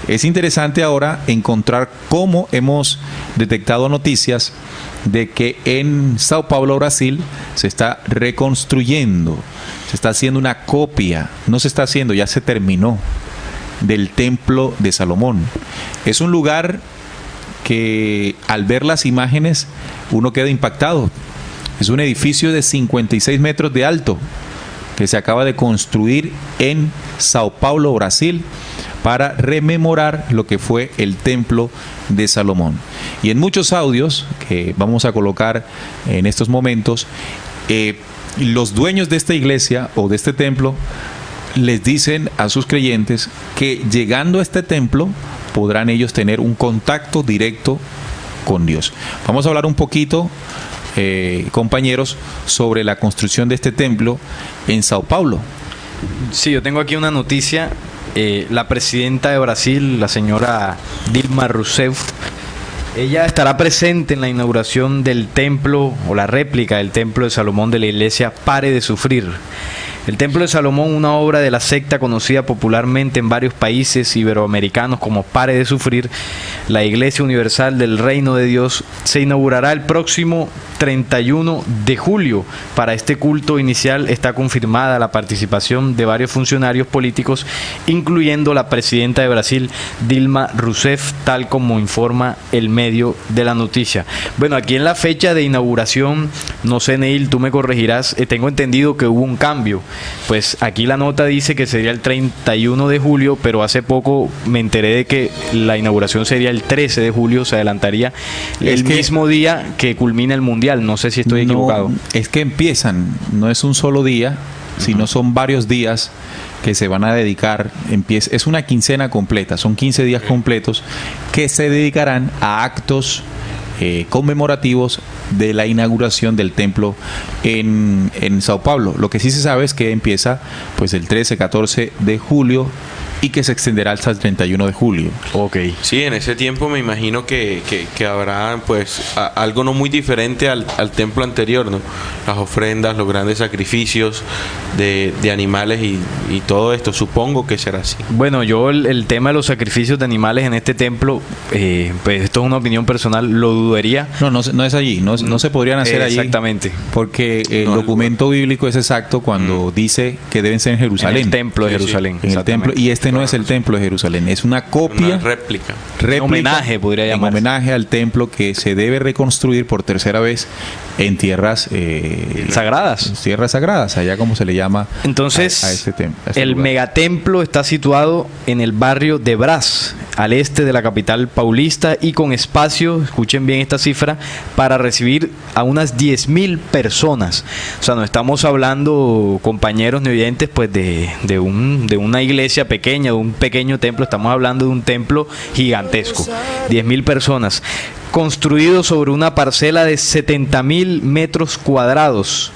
es interesante ahora encontrar cómo hemos detectado noticias de que en Sao Paulo, Brasil, se está reconstruyendo, se está haciendo una copia, no se está haciendo, ya se terminó, del templo de Salomón. Es un lugar que al ver las imágenes uno queda impactado. Es un edificio de 56 metros de alto que se acaba de construir en Sao Paulo, Brasil, para rememorar lo que fue el Templo de Salomón. Y en muchos audios que vamos a colocar en estos momentos, los dueños de esta iglesia o de este templo les dicen a sus creyentes que llegando a este templo podrán ellos tener un contacto directo con Dios. Vamos a hablar un poquito, compañeros, sobre la construcción de este templo en Sao Paulo. Sí, yo tengo aquí una noticia. La presidenta de Brasil, la señora Dilma Rousseff, ella estará presente en la inauguración del templo o la réplica del templo de Salomón de la iglesia Pare de Sufrir. El Templo de Salomón, una obra de la secta conocida popularmente en varios países iberoamericanos como Pare de Sufrir, la Iglesia Universal del Reino de Dios, se inaugurará el próximo 31 de julio. Para este culto inicial está confirmada la participación de varios funcionarios políticos, incluyendo la presidenta de Brasil, Dilma Rousseff, tal como informa el medio de la noticia. Bueno, aquí en la fecha de inauguración, no sé, Neil, tú me corregirás, tengo entendido que hubo un cambio. Pues aquí la nota dice que sería el 31 de julio, pero hace poco me enteré de que la inauguración sería el 13 de julio, se adelantaría el mismo día que culmina el Mundial. No sé si estoy equivocado. Es que empiezan, no es un solo día, sino son varios días que se van a dedicar. Es una quincena completa, son 15 días completos que se dedicarán a actos conmemorativos de la inauguración del templo en Sao Paulo. Lo que sí se sabe es que empieza pues el 13-14 de julio y que se extenderá hasta el 31 de julio. Ok. Sí, en ese tiempo me imagino que habrá pues algo no muy diferente al templo anterior, ¿no? Las ofrendas, los grandes sacrificios de animales y todo esto, supongo que será así. Bueno, yo el tema de los sacrificios de animales en este templo, pues esto es una opinión personal, lo dudaría. No es allí, no se podrían hacer allí. Exactamente. Porque el documento bíblico es exacto cuando dice que deben ser en Jerusalén. En el templo de Jerusalén. En el templo, y este no es el templo de Jerusalén, es una copia, una réplica, homenaje, podría llamarse. En homenaje al templo que se debe reconstruir por tercera vez en tierras sagradas. Tierras sagradas, allá como se le llama. Entonces, a este templo. El lugar. Megatemplo está situado en el barrio de Brás, al este de la capital paulista, y con espacio, escuchen bien esta cifra, para recibir a unas 10.000 personas. O sea, no estamos hablando, compañeros ni oyentes, pues de una iglesia pequeña, de un pequeño templo. Estamos hablando de un templo gigantesco, 10.000 personas, construido sobre una parcela de 70.000 metros cuadrados.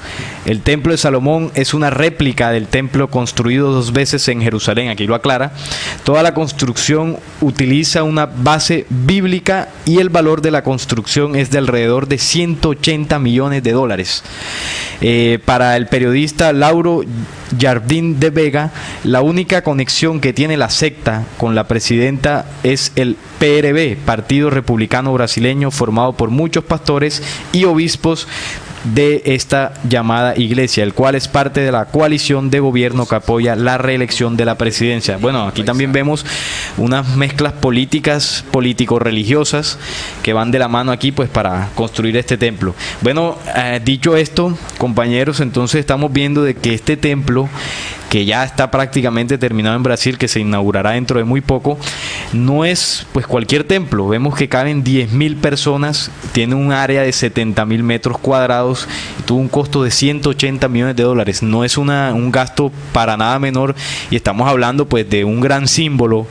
El templo de Salomón es una réplica del templo construido 2 veces en Jerusalén, aquí lo aclara. Toda la construcción utiliza una base bíblica y el valor de la construcción es de alrededor de $180 millones. Para el periodista Lauro Jardín de Vega, la única conexión que tiene la secta con la presidenta es el PRB, Partido Republicano Brasileño, formado por muchos pastores y obispos de esta llamada iglesia, el cual es parte de la coalición de gobierno que apoya la reelección de la presidencia. Bueno, aquí también vemos unas mezclas políticas, político-religiosas que van de la mano aquí pues para construir este templo. Bueno, dicho esto, compañeros, entonces estamos viendo de que este templo, que ya está prácticamente terminado en Brasil, que se inaugurará dentro de muy poco, no es pues cualquier templo. Vemos que caben 10.000 personas, tiene un área de 70.000 metros cuadrados, y tuvo un costo de $180 millones. No es un gasto para nada menor, y estamos hablando pues de un gran símbolo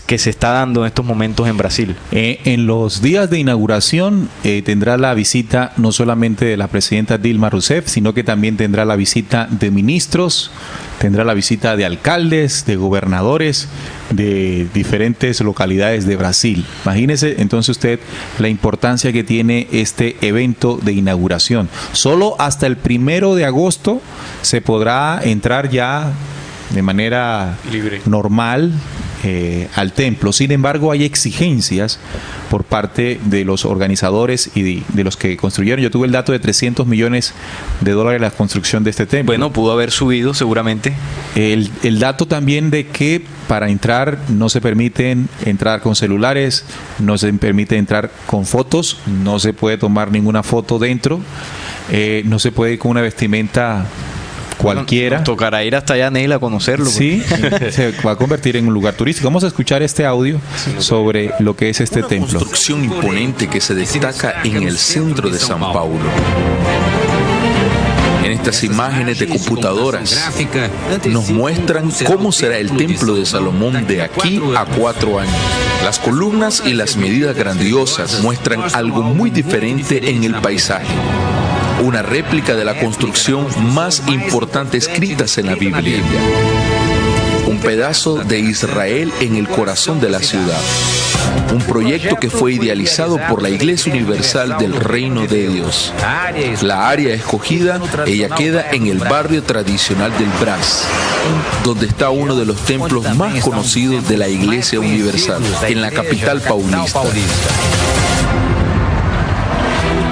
que se está dando en estos momentos en Brasil. En los días de inauguración tendrá la visita no solamente de la presidenta Dilma Rousseff, sino que también tendrá la visita de ministros, tendrá la visita de alcaldes, de gobernadores de diferentes localidades de Brasil. Imagínese entonces usted la importancia que tiene este evento de inauguración. Solo hasta el 1 de agosto se podrá entrar ya de manera libre, normal al templo. Sin embargo, hay exigencias por parte de los organizadores y de los que construyeron. Yo tuve el dato de $300 millones la construcción de este templo. Bueno, pudo haber subido seguramente. El dato también de que para entrar no se permiten entrar con celulares, no se permite entrar con fotos, no se puede tomar ninguna foto dentro. No se puede ir con una vestimenta cualquiera. Nos tocará ir hasta allá, Neil, a conocerlo. Sí, se va a convertir en un lugar turístico. Vamos a escuchar este audio sobre lo que es este templo. Una construcción imponente que se destaca en el centro de San Paulo. En estas imágenes de computadoras nos muestran cómo será el templo de Salomón de aquí a 4 años. Las columnas y las medidas grandiosas muestran algo muy diferente en el paisaje. Una réplica de la construcción más importante escritas en la Biblia. Un pedazo de Israel en el corazón de la ciudad. Un proyecto que fue idealizado por la Iglesia Universal del Reino de Dios. La área escogida, ella queda en el barrio tradicional del Brás, donde está uno de los templos más conocidos de la Iglesia Universal, en la capital paulista.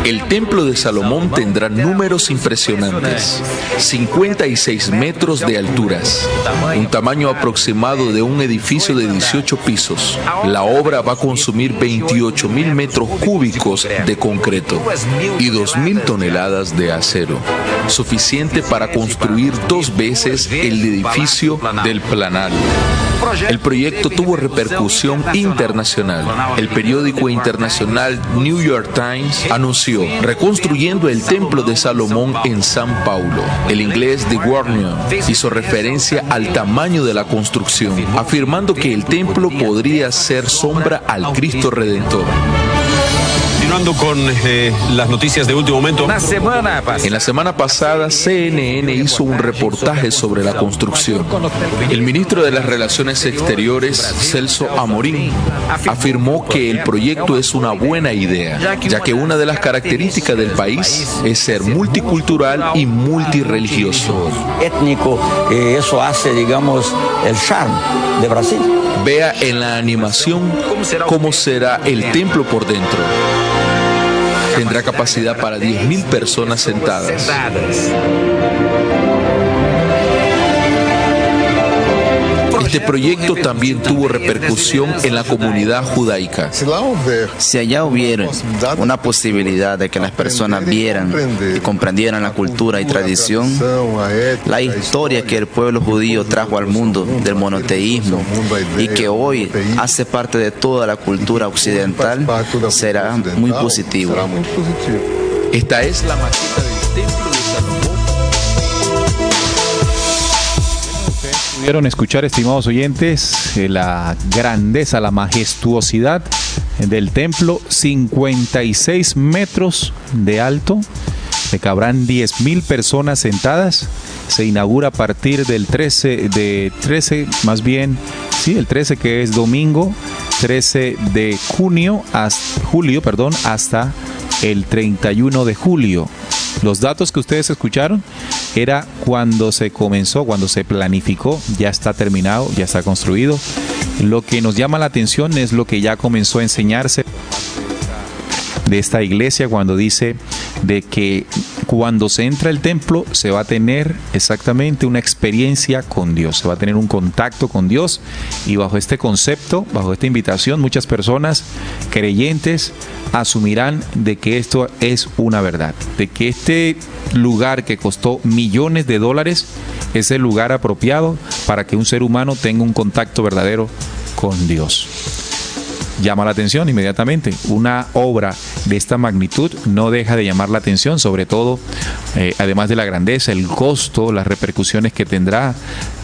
El templo de Salomón tendrá números impresionantes, 56 metros de alturas, un tamaño aproximado de un edificio de 18 pisos. La obra va a consumir 28.000 metros cúbicos de concreto y 2.000 toneladas de acero, suficiente para construir 2 veces el edificio del Planal. El proyecto tuvo repercusión internacional. El periódico internacional New York Times anunció: reconstruyendo el templo de Salomón en San Paulo. El inglés The Guardian hizo referencia al tamaño de la construcción, afirmando que el templo podría ser sombra al Cristo Redentor. Continuando con las noticias de último momento. En la semana pasada, CNN hizo un reportaje sobre la construcción. El ministro de las Relaciones Exteriores, Celso Amorín, afirmó que el proyecto es una buena idea, ya que una de las características del país es ser multicultural y multirreligioso. Étnico, eso hace, digamos, el charme de Brasil. Vea en la animación cómo será el templo por dentro. Tendrá capacidad para 10.000 personas sentadas. Este proyecto también tuvo repercusión en la comunidad judaica. Si allá hubiera una posibilidad de que las personas vieran y comprendieran la cultura y tradición, la historia que el pueblo judío trajo al mundo del monoteísmo y que hoy hace parte de toda la cultura occidental, será muy positivo. Esta es la maqueta del templo de Salomón. Pudieron escuchar, estimados oyentes, la grandeza, la majestuosidad del templo, 56 metros de alto, le cabrán 10.000 personas sentadas. Se inaugura a partir del 13 que es domingo, 13 de julio, hasta el 31 de julio. Los datos que ustedes escucharon era cuando se comenzó, cuando se planificó, ya está terminado, ya está construido. Lo que nos llama la atención es lo que ya comenzó a enseñarse de esta iglesia, cuando dice de que cuando se entra al templo se va a tener exactamente una experiencia con Dios, se va a tener un contacto con Dios, y bajo este concepto, bajo esta invitación, muchas personas creyentes asumirán de que esto es una verdad, de que este lugar que costó millones de dólares es el lugar apropiado para que un ser humano tenga un contacto verdadero con Dios. Llama la atención inmediatamente. Una obra de esta magnitud no deja de llamar la atención, sobre todo, además de la grandeza, el costo, las repercusiones que tendrá,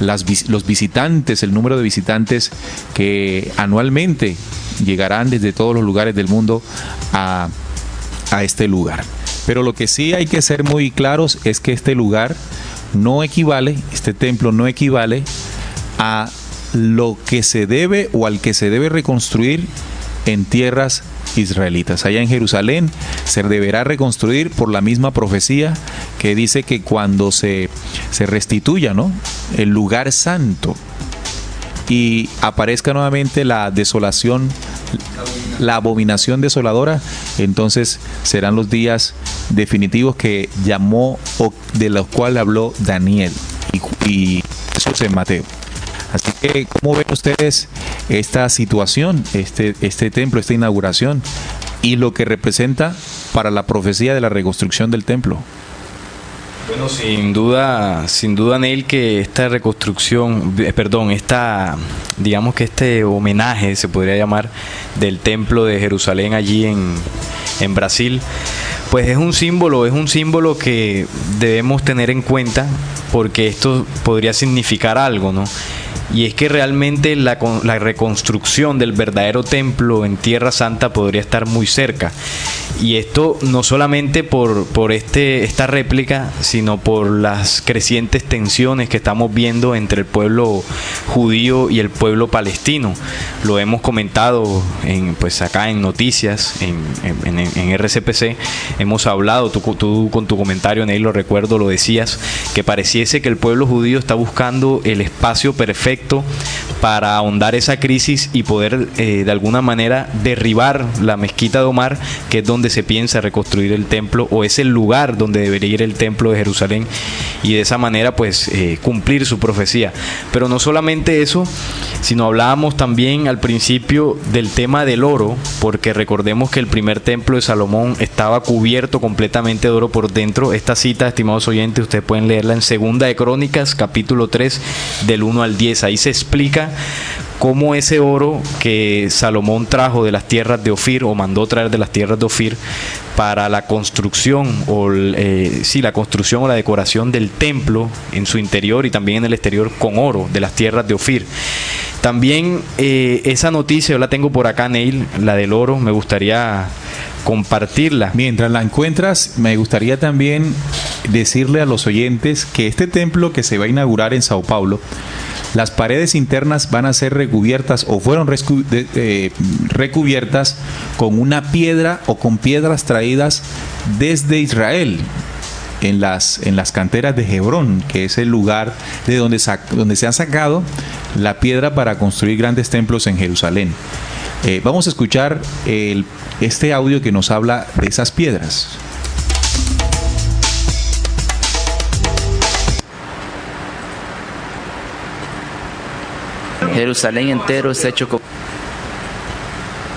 los visitantes, el número de visitantes que anualmente llegarán desde todos los lugares del mundo a este lugar. Pero lo que sí hay que ser muy claros es que este lugar no equivale, este templo no equivale a lo que se debe o al que se debe reconstruir en tierras israelitas. Allá en Jerusalén se deberá reconstruir por la misma profecía que dice que cuando se restituya, ¿no?, el lugar santo y aparezca nuevamente la desolación, la abominación desoladora, entonces serán los días definitivos que llamó o de los cuales habló Daniel y Jesús en Mateo. Así que, ¿cómo ven ustedes esta situación, este templo, esta inauguración y lo que representa para la profecía de la reconstrucción del templo? Bueno, sin duda, Neil, que esta reconstrucción, digamos que este homenaje, se podría llamar, del templo de Jerusalén allí en Brasil, pues es un símbolo que debemos tener en cuenta, porque esto podría significar algo, ¿no? Y es que realmente la reconstrucción del verdadero templo en Tierra Santa podría estar muy cerca. Y esto no solamente por esta réplica, sino por las crecientes tensiones que estamos viendo entre el pueblo judío y el pueblo palestino. Lo hemos comentado pues acá en noticias, en RCPC. Hemos hablado, tú con tu comentario, Neil, lo recuerdo, lo decías, que pareciese que el pueblo judío está buscando el espacio perfecto para ahondar esa crisis y poder de alguna manera derribar la mezquita de Omar, que es donde se piensa reconstruir el templo, o es el lugar donde debería ir el templo de Jerusalén, y de esa manera pues cumplir su profecía. Pero no solamente eso, sino hablábamos también al principio del tema del oro, porque recordemos que el primer templo de Salomón estaba cubierto completamente de oro por dentro. Esta cita, estimados oyentes, ustedes pueden leerla en Segunda de Crónicas, capítulo 3, del 1 al 10. Ahí se explica cómo ese oro que Salomón trajo de las tierras de Ofir, o mandó traer de las tierras de Ofir, para la construcción la construcción o la decoración del templo en su interior y también en el exterior con oro de las tierras de Ofir. También esa noticia yo la tengo por acá, Neil, la del oro, me gustaría compartirla. Mientras la encuentras, me gustaría también decirle a los oyentes que este templo que se va a inaugurar en Sao Paulo, las paredes internas van a ser recubiertas o fueron recubiertas con una piedra o con piedras traídas desde Israel, en las canteras de Hebrón, que es el lugar de donde se ha sacado la piedra para construir grandes templos en Jerusalén. Vamos a escuchar este audio que nos habla de esas piedras. Jerusalén entero es hecho con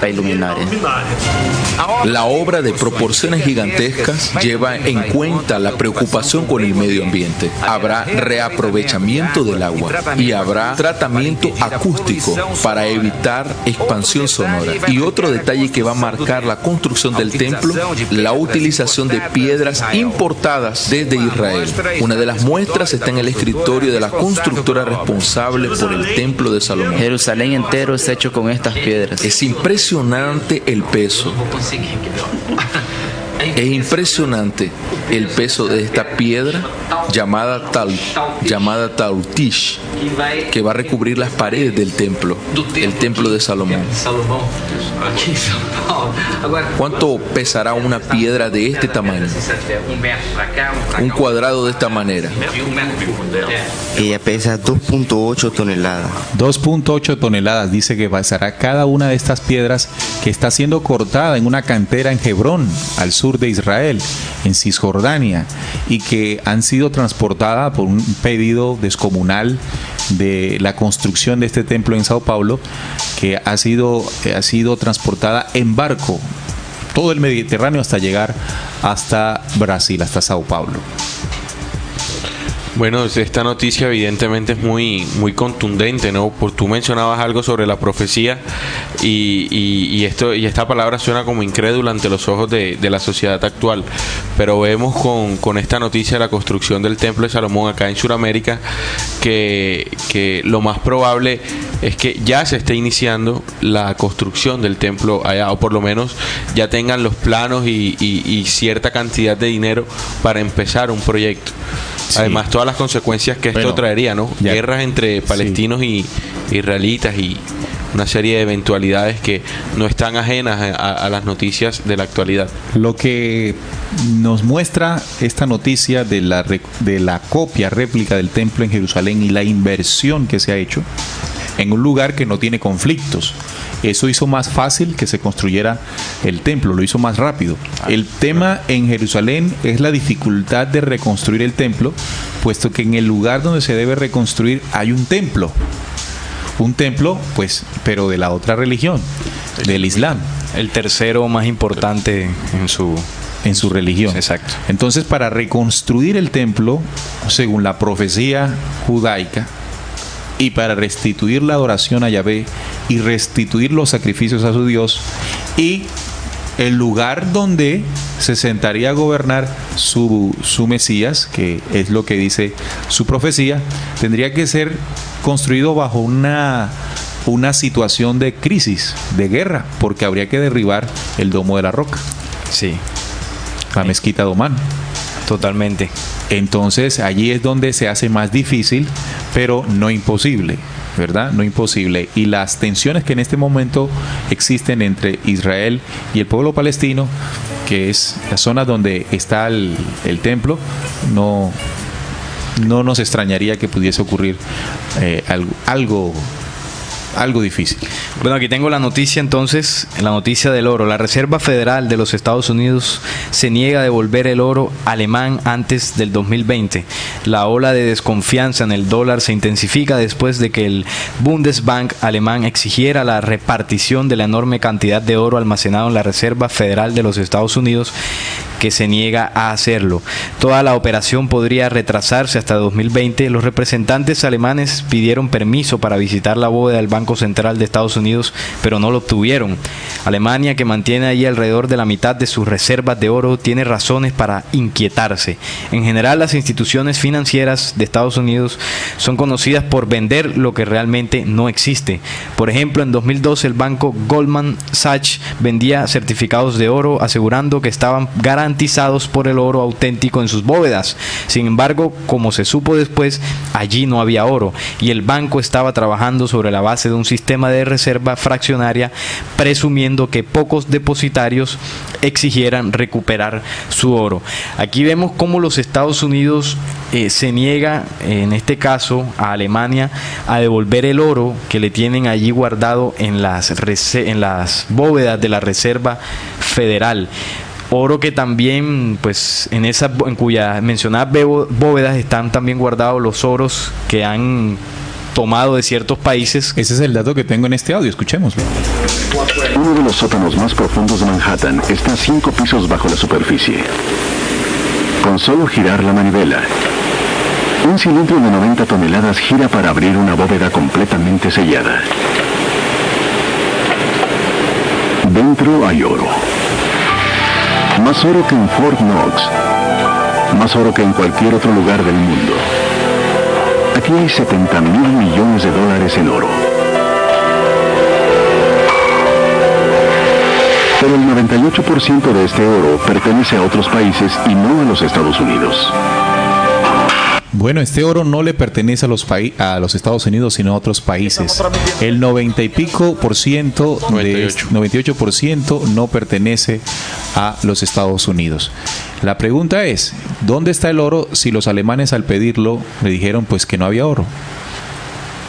iluminaria. La obra de proporciones gigantescas lleva en cuenta la preocupación con el medio ambiente. Habrá reaprovechamiento del agua y habrá tratamiento acústico para evitar expansión sonora. Y otro detalle que va a marcar la construcción del templo, la utilización de piedras importadas desde Israel. Una de las muestras está en el escritorio de la constructora responsable por el templo de Salomón. Jerusalén entero es hecho con estas piedras. Es impresionante el peso. Es impresionante el peso de esta piedra llamada Tautish, que va a recubrir las paredes del templo, el templo de Salomón. ¿Cuánto pesará una piedra de este tamaño? Un cuadrado de esta manera. Ella pesa 2.8 toneladas. 2.8 toneladas dice que pesará cada una de estas piedras, que está siendo cortada en una cantera en Hebrón, al sur de Israel, en Cisjordania, y que han sido transportadas por un pedido descomunal de la construcción de este templo en Sao Paulo, que ha sido transportada en barco todo el Mediterráneo hasta llegar hasta Brasil, hasta Sao Paulo. Bueno, esta noticia evidentemente es muy contundente, ¿no? Tú mencionabas algo sobre la profecía y esta palabra suena como incrédula ante los ojos de la sociedad actual, pero vemos con esta noticia de la construcción del Templo de Salomón acá en Sudamérica que lo más probable es que ya se esté iniciando la construcción del templo allá, o por lo menos ya tengan los planos y cierta cantidad de dinero para empezar un proyecto. Sí. Además, todas las consecuencias que esto traería, ¿no? Ya. Guerras entre palestinos y israelitas y una serie de eventualidades que no están ajenas a las noticias de la actualidad. Lo que nos muestra esta noticia de la réplica del templo en Jerusalén y la inversión que se ha hecho en un lugar que no tiene conflictos. Eso hizo más fácil que se construyera el templo, lo hizo más rápido. El tema en Jerusalén es la dificultad de reconstruir el templo, puesto que en el lugar donde se debe reconstruir hay un templo, pues, pero de la otra religión, del Islam. El tercero más importante en su religión. Exacto. Entonces, para reconstruir el templo, según la profecía judaica, y para restituir la adoración a Yahvé y restituir los sacrificios a su Dios, y el lugar donde se sentaría a gobernar su Mesías, que es lo que dice su profecía, tendría que ser construido bajo una situación de crisis, de guerra, porque habría que derribar el Domo de la Roca. Sí. La mezquita de Omán. Totalmente. Entonces allí es donde se hace más difícil, pero no imposible, ¿verdad? No imposible. Y las tensiones que en este momento existen entre Israel y el pueblo palestino, que es la zona donde está el templo, no nos extrañaría que pudiese ocurrir algo difícil. Bueno, aquí tengo la noticia entonces, la noticia del oro. La Reserva Federal de los Estados Unidos se niega a devolver el oro alemán antes del 2020. La ola de desconfianza en el dólar se intensifica después de que el Bundesbank alemán exigiera la repartición de la enorme cantidad de oro almacenado en la Reserva Federal de los Estados Unidos, que se niega a hacerlo. Toda la operación podría retrasarse hasta 2020. Los representantes alemanes pidieron permiso para visitar la bóveda del Banco Central de Estados Unidos, pero no lo obtuvieron. Alemania, que mantiene ahí alrededor de la mitad de sus reservas de oro, tiene razones para inquietarse. En general, las instituciones financieras de Estados Unidos son conocidas por vender lo que realmente no existe. Por ejemplo, en 2012 el banco Goldman Sachs vendía certificados de oro asegurando que estaban garantizados por el oro auténtico en sus bóvedas. Sin embargo, como se supo después, allí no había oro y el banco estaba trabajando sobre la base de un sistema de reserva fraccionaria, presumiendo que pocos depositarios exigieran recuperar su oro. Aquí vemos cómo los Estados Unidos se niega, en este caso a Alemania, a devolver el oro que le tienen allí guardado en las bóvedas de la Reserva Federal. Oro que también, pues, en cuyas mencionadas bóvedas están también guardados los oros que han tomado de ciertos países. Ese es el dato que tengo en este audio, escuchémoslo. Uno de los sótanos más profundos de Manhattan está 5 pisos bajo la superficie. Con solo girar la manivela, un cilindro de 90 toneladas gira para abrir una bóveda completamente sellada. Dentro hay oro. Más oro que en Fort Knox. Más oro que en cualquier otro lugar del mundo. Aquí hay $70,000 millones en oro. Pero el 98% de este oro pertenece a otros países y no a los Estados Unidos. Bueno, este oro no le pertenece a los Estados Unidos, sino a otros países. El 90 y pico por ciento, 98% no pertenece a los Estados Unidos. La pregunta es, ¿dónde está el oro si los alemanes al pedirlo le dijeron pues que no había oro?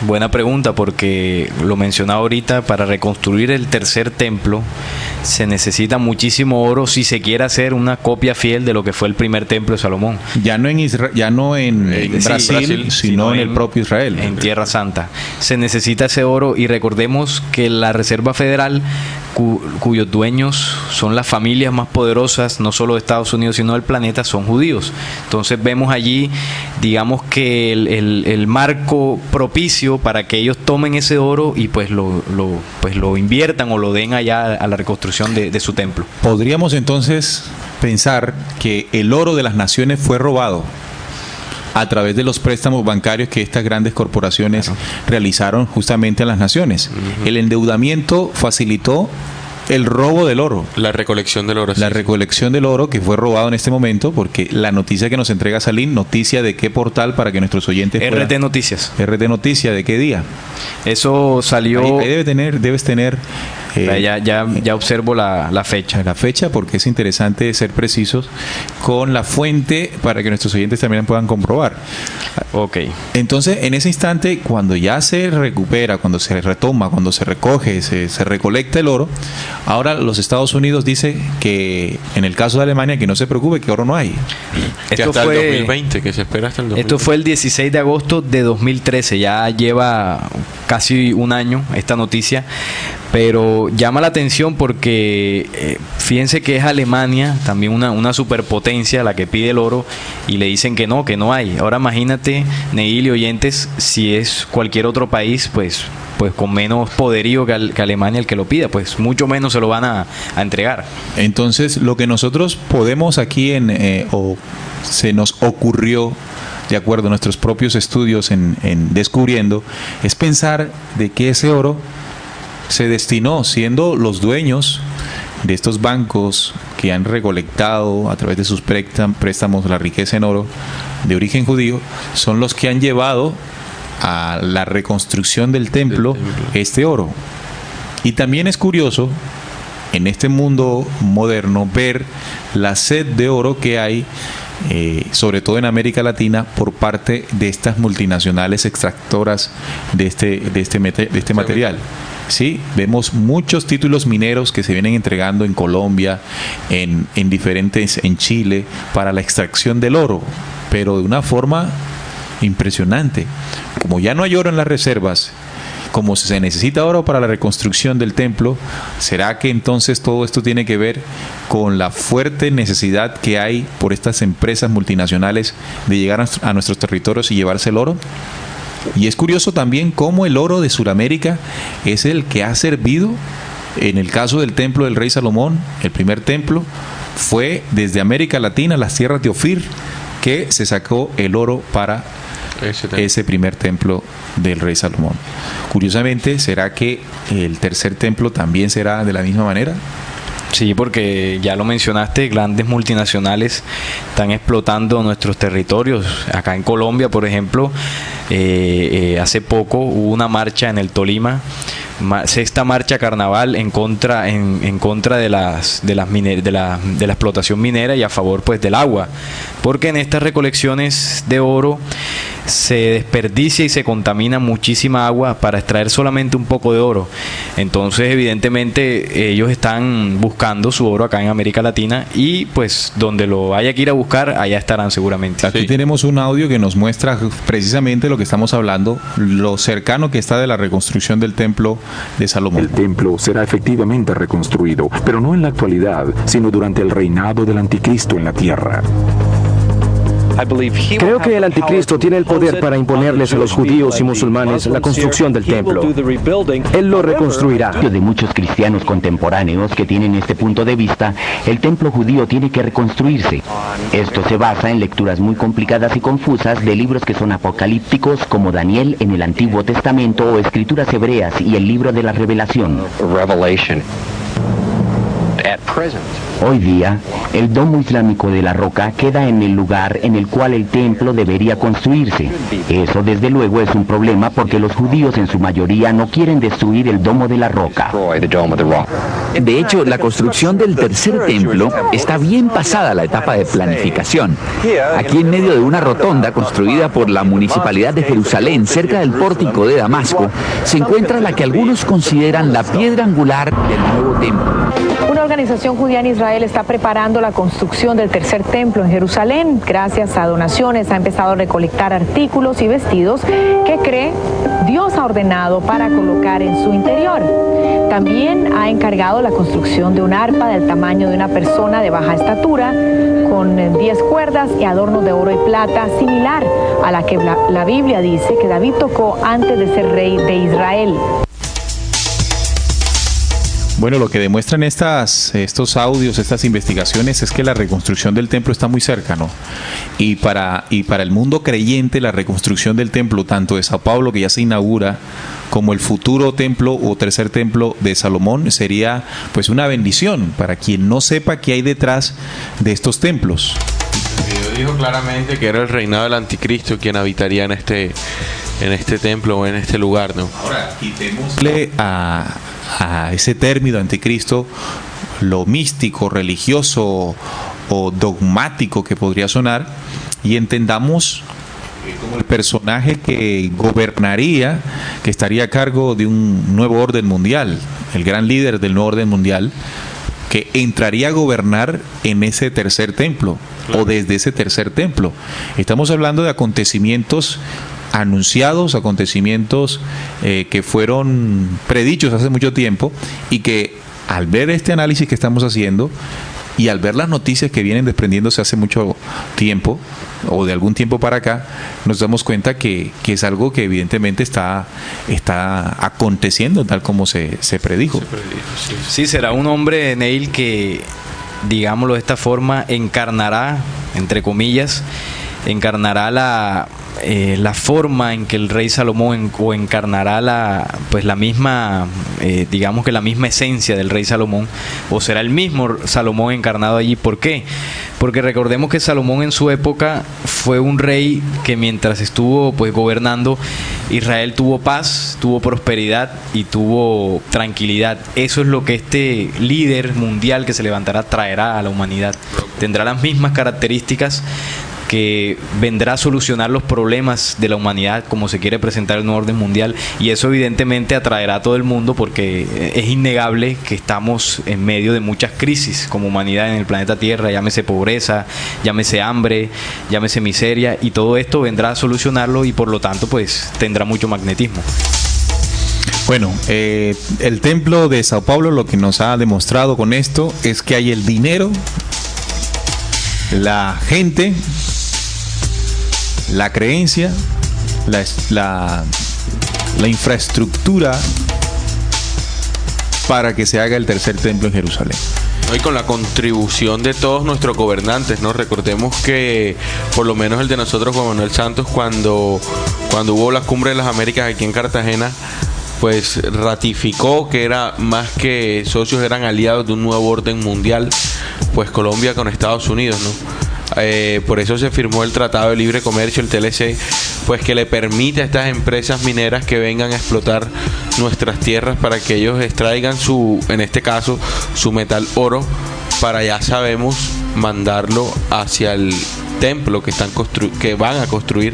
Buena pregunta, porque lo mencionaba ahorita, para reconstruir el tercer templo se necesita muchísimo oro si se quiere hacer una copia fiel de lo que fue el primer templo de Salomón. Ya no en Brasil, sino en el propio Israel. En Tierra Santa. Se necesita ese oro y recordemos que la Reserva Federal, cuyos dueños son las familias más poderosas, no solo de Estados Unidos, sino del planeta, son judíos. Entonces vemos allí, digamos que el marco propicio para que ellos tomen ese oro y pues lo inviertan o lo den allá a la reconstrucción de su templo. Podríamos entonces pensar que el oro de las naciones fue robado a través de los préstamos bancarios que estas grandes corporaciones realizaron justamente a las naciones. El endeudamiento facilitó el robo del oro. La recolección del oro. La recolección del oro que fue robado en este momento, porque la noticia que nos entrega Salim, noticia de qué portal para que nuestros oyentes puedan... RT Noticias. RT Noticias, ¿de qué día? Eso salió... Ahí debes tener... Ya observo la fecha. La fecha, porque es interesante ser precisos con la fuente para que nuestros oyentes también puedan comprobar. Ok. Entonces, en ese instante, cuando ya se recupera, cuando se retoma, cuando se recoge, se recolecta el oro, ahora los Estados Unidos dice que en el caso de Alemania que no se preocupe, que oro no hay. Que hasta el 2020, que se espera hasta el 2020. Esto fue el 16 de agosto de 2013, ya lleva casi un año esta noticia, pero llama la atención porque fíjense que es Alemania, también una superpotencia la que pide el oro, y le dicen que no hay. Ahora imagínate, Neil y oyentes, si es cualquier otro país, pues con menos poderío que Alemania el que lo pida, pues mucho menos se lo van a entregar. Entonces, lo que nosotros podemos aquí o se nos ocurrió, de acuerdo a nuestros propios estudios en descubriendo, es pensar de que ese oro se destinó, siendo los dueños de estos bancos que han recolectado a través de sus préstamos la riqueza en oro de origen judío, son los que han llevado a la reconstrucción del templo este oro. Y también es curioso en este mundo moderno ver la sed de oro que hay, sobre todo en América Latina, por parte de estas multinacionales extractoras de este material. Sí, vemos muchos títulos mineros que se vienen entregando en Colombia, en Chile, para la extracción del oro, pero de una forma impresionante. Como ya no hay oro en las reservas, como se necesita oro para la reconstrucción del templo, ¿será que entonces todo esto tiene que ver con la fuerte necesidad que hay por estas empresas multinacionales de llegar a nuestros territorios y llevarse el oro? Y es curioso también cómo el oro de Sudamérica es el que ha servido. En el caso del templo del rey Salomón, el primer templo fue desde América Latina, las tierras de Ofir, que se sacó el oro para ese primer templo del rey Salomón. Curiosamente, ¿será que el tercer templo también será de la misma manera? Sí, porque ya lo mencionaste, grandes multinacionales están explotando nuestros territorios. Acá en Colombia, por ejemplo, hace poco hubo una marcha en el Tolima, sexta marcha carnaval en contra de la explotación minera y a favor pues del agua, porque en estas recolecciones de oro se desperdicia y se contamina muchísima agua para extraer solamente un poco de oro. Entonces, evidentemente, ellos están buscando su oro acá en América Latina y pues donde lo haya que ir a buscar, allá estarán seguramente. Aquí tenemos un audio que nos muestra precisamente lo que estamos hablando, lo cercano que está de la reconstrucción del templo de Salomón. El templo será efectivamente reconstruido, pero no en la actualidad, sino durante el reinado del anticristo en la tierra. Creo que el anticristo tiene el poder para imponerles a los judíos y musulmanes la construcción del templo. Él lo reconstruirá. De muchos cristianos contemporáneos que tienen este punto de vista, el templo judío tiene que reconstruirse. Esto se basa en lecturas muy complicadas y confusas de libros que son apocalípticos, como Daniel en el Antiguo Testamento o escrituras hebreas y el libro de la Revelación. Hoy día, el domo islámico de la roca queda en el lugar en el cual el templo debería construirse. Eso desde luego es un problema porque los judíos en su mayoría no quieren destruir el domo de la roca. De hecho, la construcción del tercer templo está bien pasada la etapa de planificación. Aquí en medio de una rotonda construida por la Municipalidad de Jerusalén, cerca del pórtico de Damasco, se encuentra la que algunos consideran la piedra angular del nuevo templo. Una organización judía en Israel está preparando la construcción del tercer templo en Jerusalén. Gracias a donaciones ha empezado a recolectar artículos y vestidos que cree Dios ha ordenado para colocar en su interior. También ha encargado la construcción de un arpa del tamaño de una persona de baja estatura, con 10 cuerdas y adornos de oro y plata, similar a la que la Biblia dice que David tocó antes de ser rey de Israel. Bueno, lo que demuestran estos audios, estas investigaciones, es que la reconstrucción del templo está muy cerca, ¿no? Y para el mundo creyente, la reconstrucción del templo, tanto de Sao Paulo, que ya se inaugura, como el futuro templo o tercer templo de Salomón, sería pues una bendición para quien no sepa qué hay detrás de estos templos. Dios dijo claramente que era el reinado del anticristo quien habitaría en este templo o en este lugar, ¿no? Ahora, quitémosle a ese término anticristo lo místico, religioso o dogmático que podría sonar, y entendamos como el personaje que gobernaría, que estaría a cargo de un nuevo orden mundial, el gran líder del nuevo orden mundial, que entraría a gobernar en ese tercer templo, o desde ese tercer templo. Estamos hablando de acontecimientos anunciados, acontecimientos que fueron predichos hace mucho tiempo, y que al ver este análisis que estamos haciendo y al ver las noticias que vienen desprendiéndose hace mucho tiempo o de algún tiempo para acá, nos damos cuenta que es algo que evidentemente está aconteciendo tal como se predijo. Sí, será un hombre, Neil, que, digámoslo de esta forma, encarnará, entre comillas, la forma en que el rey Salomón, o encarnará la misma, digamos que la misma esencia del rey Salomón, o será el mismo Salomón encarnado allí. ¿Por qué? Porque recordemos que Salomón en su época fue un rey que, mientras estuvo gobernando, Israel tuvo paz, tuvo prosperidad y tuvo tranquilidad. Eso es lo que este líder mundial que se levantará traerá a la humanidad. Tendrá las mismas características, que vendrá a solucionar los problemas de la humanidad como se quiere presentar el nuevo orden mundial, y eso evidentemente atraerá a todo el mundo, porque es innegable que estamos en medio de muchas crisis como humanidad en el planeta Tierra, llámese pobreza, llámese hambre, llámese miseria, y todo esto vendrá a solucionarlo, y por lo tanto pues tendrá mucho magnetismo. Bueno, el templo de Sao Paulo lo que nos ha demostrado con esto es que hay el dinero, la gente, la creencia, la infraestructura para que se haga el tercer templo en Jerusalén. Y con la contribución de todos nuestros gobernantes, ¿no? Recordemos que por lo menos el de nosotros, Juan Manuel Santos, cuando hubo la Cumbre de las Américas aquí en Cartagena, pues ratificó que era más que socios, eran aliados de un nuevo orden mundial, pues Colombia con Estados Unidos, ¿no? Por eso se firmó el Tratado de Libre Comercio, el TLC, pues que le permite a estas empresas mineras que vengan a explotar nuestras tierras para que ellos extraigan en este caso, su metal oro, para, ya sabemos, mandarlo hacia el templo que van a construir,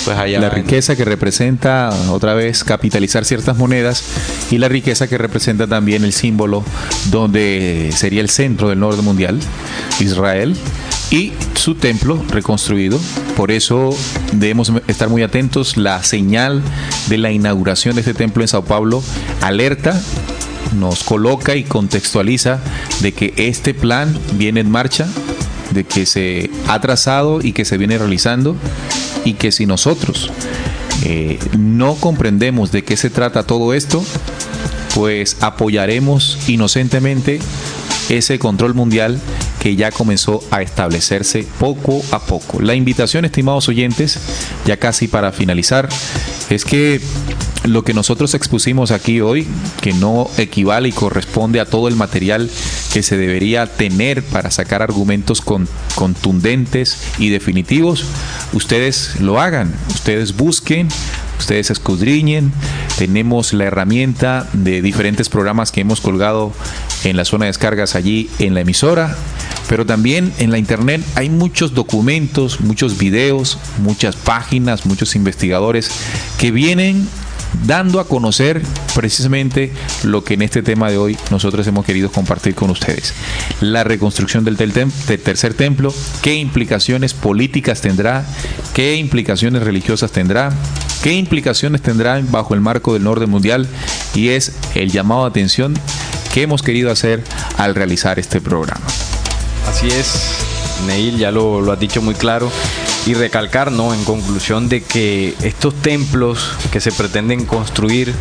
pues allá. La riqueza que representa, otra vez, capitalizar ciertas monedas, y la riqueza que representa también el símbolo donde sería el centro del orden mundial, Israel, y su templo reconstruido. Por eso debemos estar muy atentos. La señal de la inauguración de este templo en Sao Paulo alerta, nos coloca y contextualiza de que este plan viene en marcha, de que se ha trazado y que se viene realizando, y que si nosotros no comprendemos de qué se trata todo esto, pues apoyaremos inocentemente ese control mundial que ya comenzó a establecerse poco a poco. La invitación, estimados oyentes, ya casi para finalizar, es que lo que nosotros expusimos aquí hoy, que no equivale y corresponde a todo el material que se debería tener para sacar argumentos contundentes y definitivos, ustedes lo hagan, ustedes busquen, ustedes escudriñen. Tenemos la herramienta de diferentes programas que hemos colgado en la zona de descargas allí en la emisora, pero también en la internet hay muchos documentos, muchos videos, muchas páginas, muchos investigadores que vienen dando a conocer precisamente lo que en este tema de hoy nosotros hemos querido compartir con ustedes. La reconstrucción del tercer templo, qué implicaciones políticas tendrá, qué implicaciones religiosas tendrá, qué implicaciones tendrá bajo el marco del orden mundial, y es el llamado de atención que hemos querido hacer al realizar este programa. Así es, Neil, ya lo has dicho muy claro. Y recalcar, ¿no?, en conclusión, de que estos templos que se pretenden construir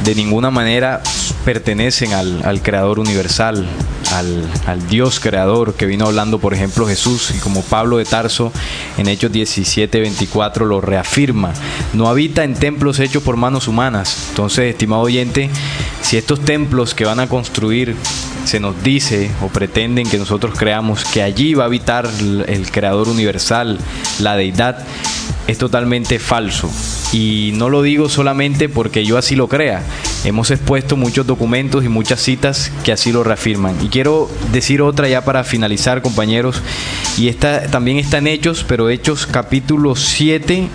de ninguna manera pertenecen al Creador universal, al Dios creador que vino hablando, por ejemplo, Jesús, y como Pablo de Tarso en Hechos 17:24 lo reafirma: no habita en templos hechos por manos humanas. Entonces, estimado oyente, si estos templos que van a construir se nos dice o pretenden que nosotros creamos que allí va a habitar el Creador universal, la deidad, es totalmente falso. Y no lo digo solamente porque yo así lo crea, Hemos expuesto muchos documentos y muchas citas que así lo reafirman. Y quiero decir otra ya para finalizar, compañeros, y esta también está en Hechos, pero Hechos capítulo 7,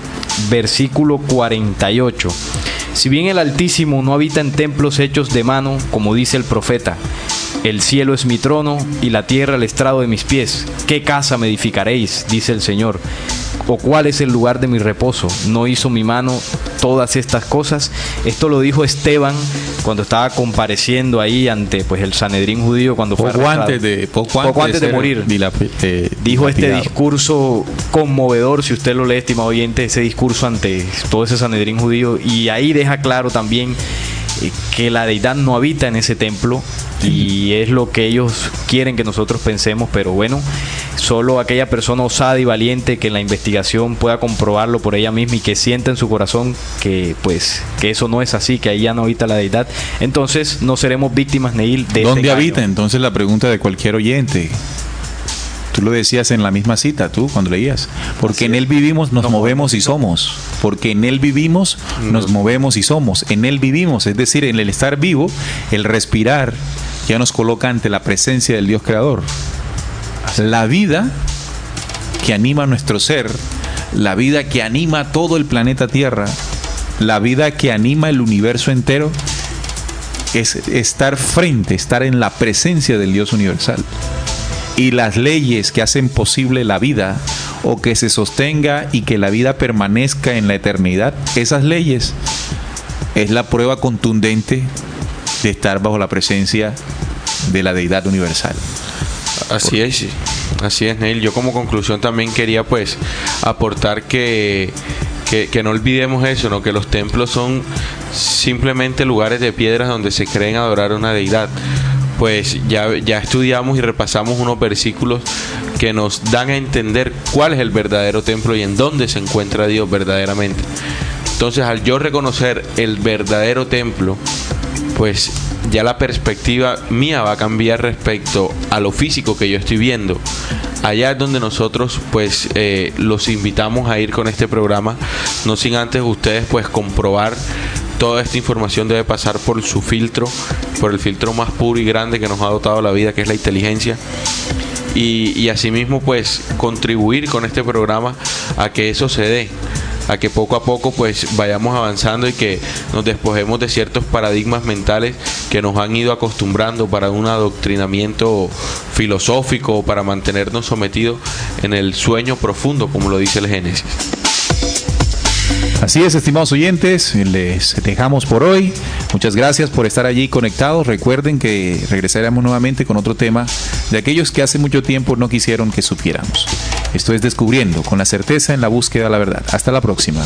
versículo 48. Si bien el Altísimo no habita en templos hechos de mano, como dice el profeta, el cielo es mi trono y la tierra el estrado de mis pies. ¿Qué casa me edificaréis? Dice el Señor. ¿O cuál es el lugar de mi reposo? ¿No hizo mi mano todas estas cosas? Esto lo dijo Esteban cuando estaba compareciendo ahí ante pues el Sanedrín judío cuando fue arrestado. Poco antes de morir. Dijo este discurso conmovedor, si usted lo lee, estimado oyente, ese discurso ante todo ese Sanedrín judío, y ahí deja claro también que la deidad no habita en ese templo, y es lo que ellos quieren que nosotros pensemos, pero bueno, solo aquella persona osada y valiente que en la investigación pueda comprobarlo por ella misma y que sienta en su corazón que pues que eso no es así, que ahí ya no habita la deidad, entonces no seremos víctimas, Neil, de ¿dónde habita? Entonces la pregunta de cualquier oyente. Tú lo decías en la misma cita, tú, cuando leías. Porque en Él vivimos, nos movemos y somos. Porque en Él vivimos, nos movemos y somos. En Él vivimos, es decir, en el estar vivo, el respirar, ya nos coloca ante la presencia del Dios Creador. La vida que anima nuestro ser, la vida que anima todo el planeta Tierra, la vida que anima el universo entero, es estar en la presencia del Dios universal. Y las leyes que hacen posible la vida, o que se sostenga y que la vida permanezca en la eternidad, esas leyes es la prueba contundente de estar bajo la presencia de la deidad universal. Así es, Neil. Yo como conclusión también quería pues aportar que no olvidemos eso, ¿no? Que los templos son simplemente lugares de piedras donde se creen adorar a una deidad. Pues ya estudiamos y repasamos unos versículos que nos dan a entender cuál es el verdadero templo y en dónde se encuentra Dios verdaderamente. Entonces, al yo reconocer el verdadero templo, pues ya la perspectiva mía va a cambiar respecto a lo físico que yo estoy viendo. Allá es donde nosotros pues los invitamos a ir con este programa, no sin antes ustedes pues comprobar. Toda esta información debe pasar por su filtro, por el filtro más puro y grande que nos ha dotado la vida, que es la inteligencia. Y asimismo, pues, contribuir con este programa a que eso se dé, a que poco a poco, pues, vayamos avanzando y que nos despojemos de ciertos paradigmas mentales que nos han ido acostumbrando para un adoctrinamiento filosófico o para mantenernos sometidos en el sueño profundo, como lo dice el Génesis. Así es, estimados oyentes, les dejamos por hoy. Muchas gracias por estar allí conectados. Recuerden que regresaremos nuevamente con otro tema de aquellos que hace mucho tiempo no quisieron que supiéramos. Esto es Descubriendo, con la certeza en la búsqueda de la verdad. Hasta la próxima.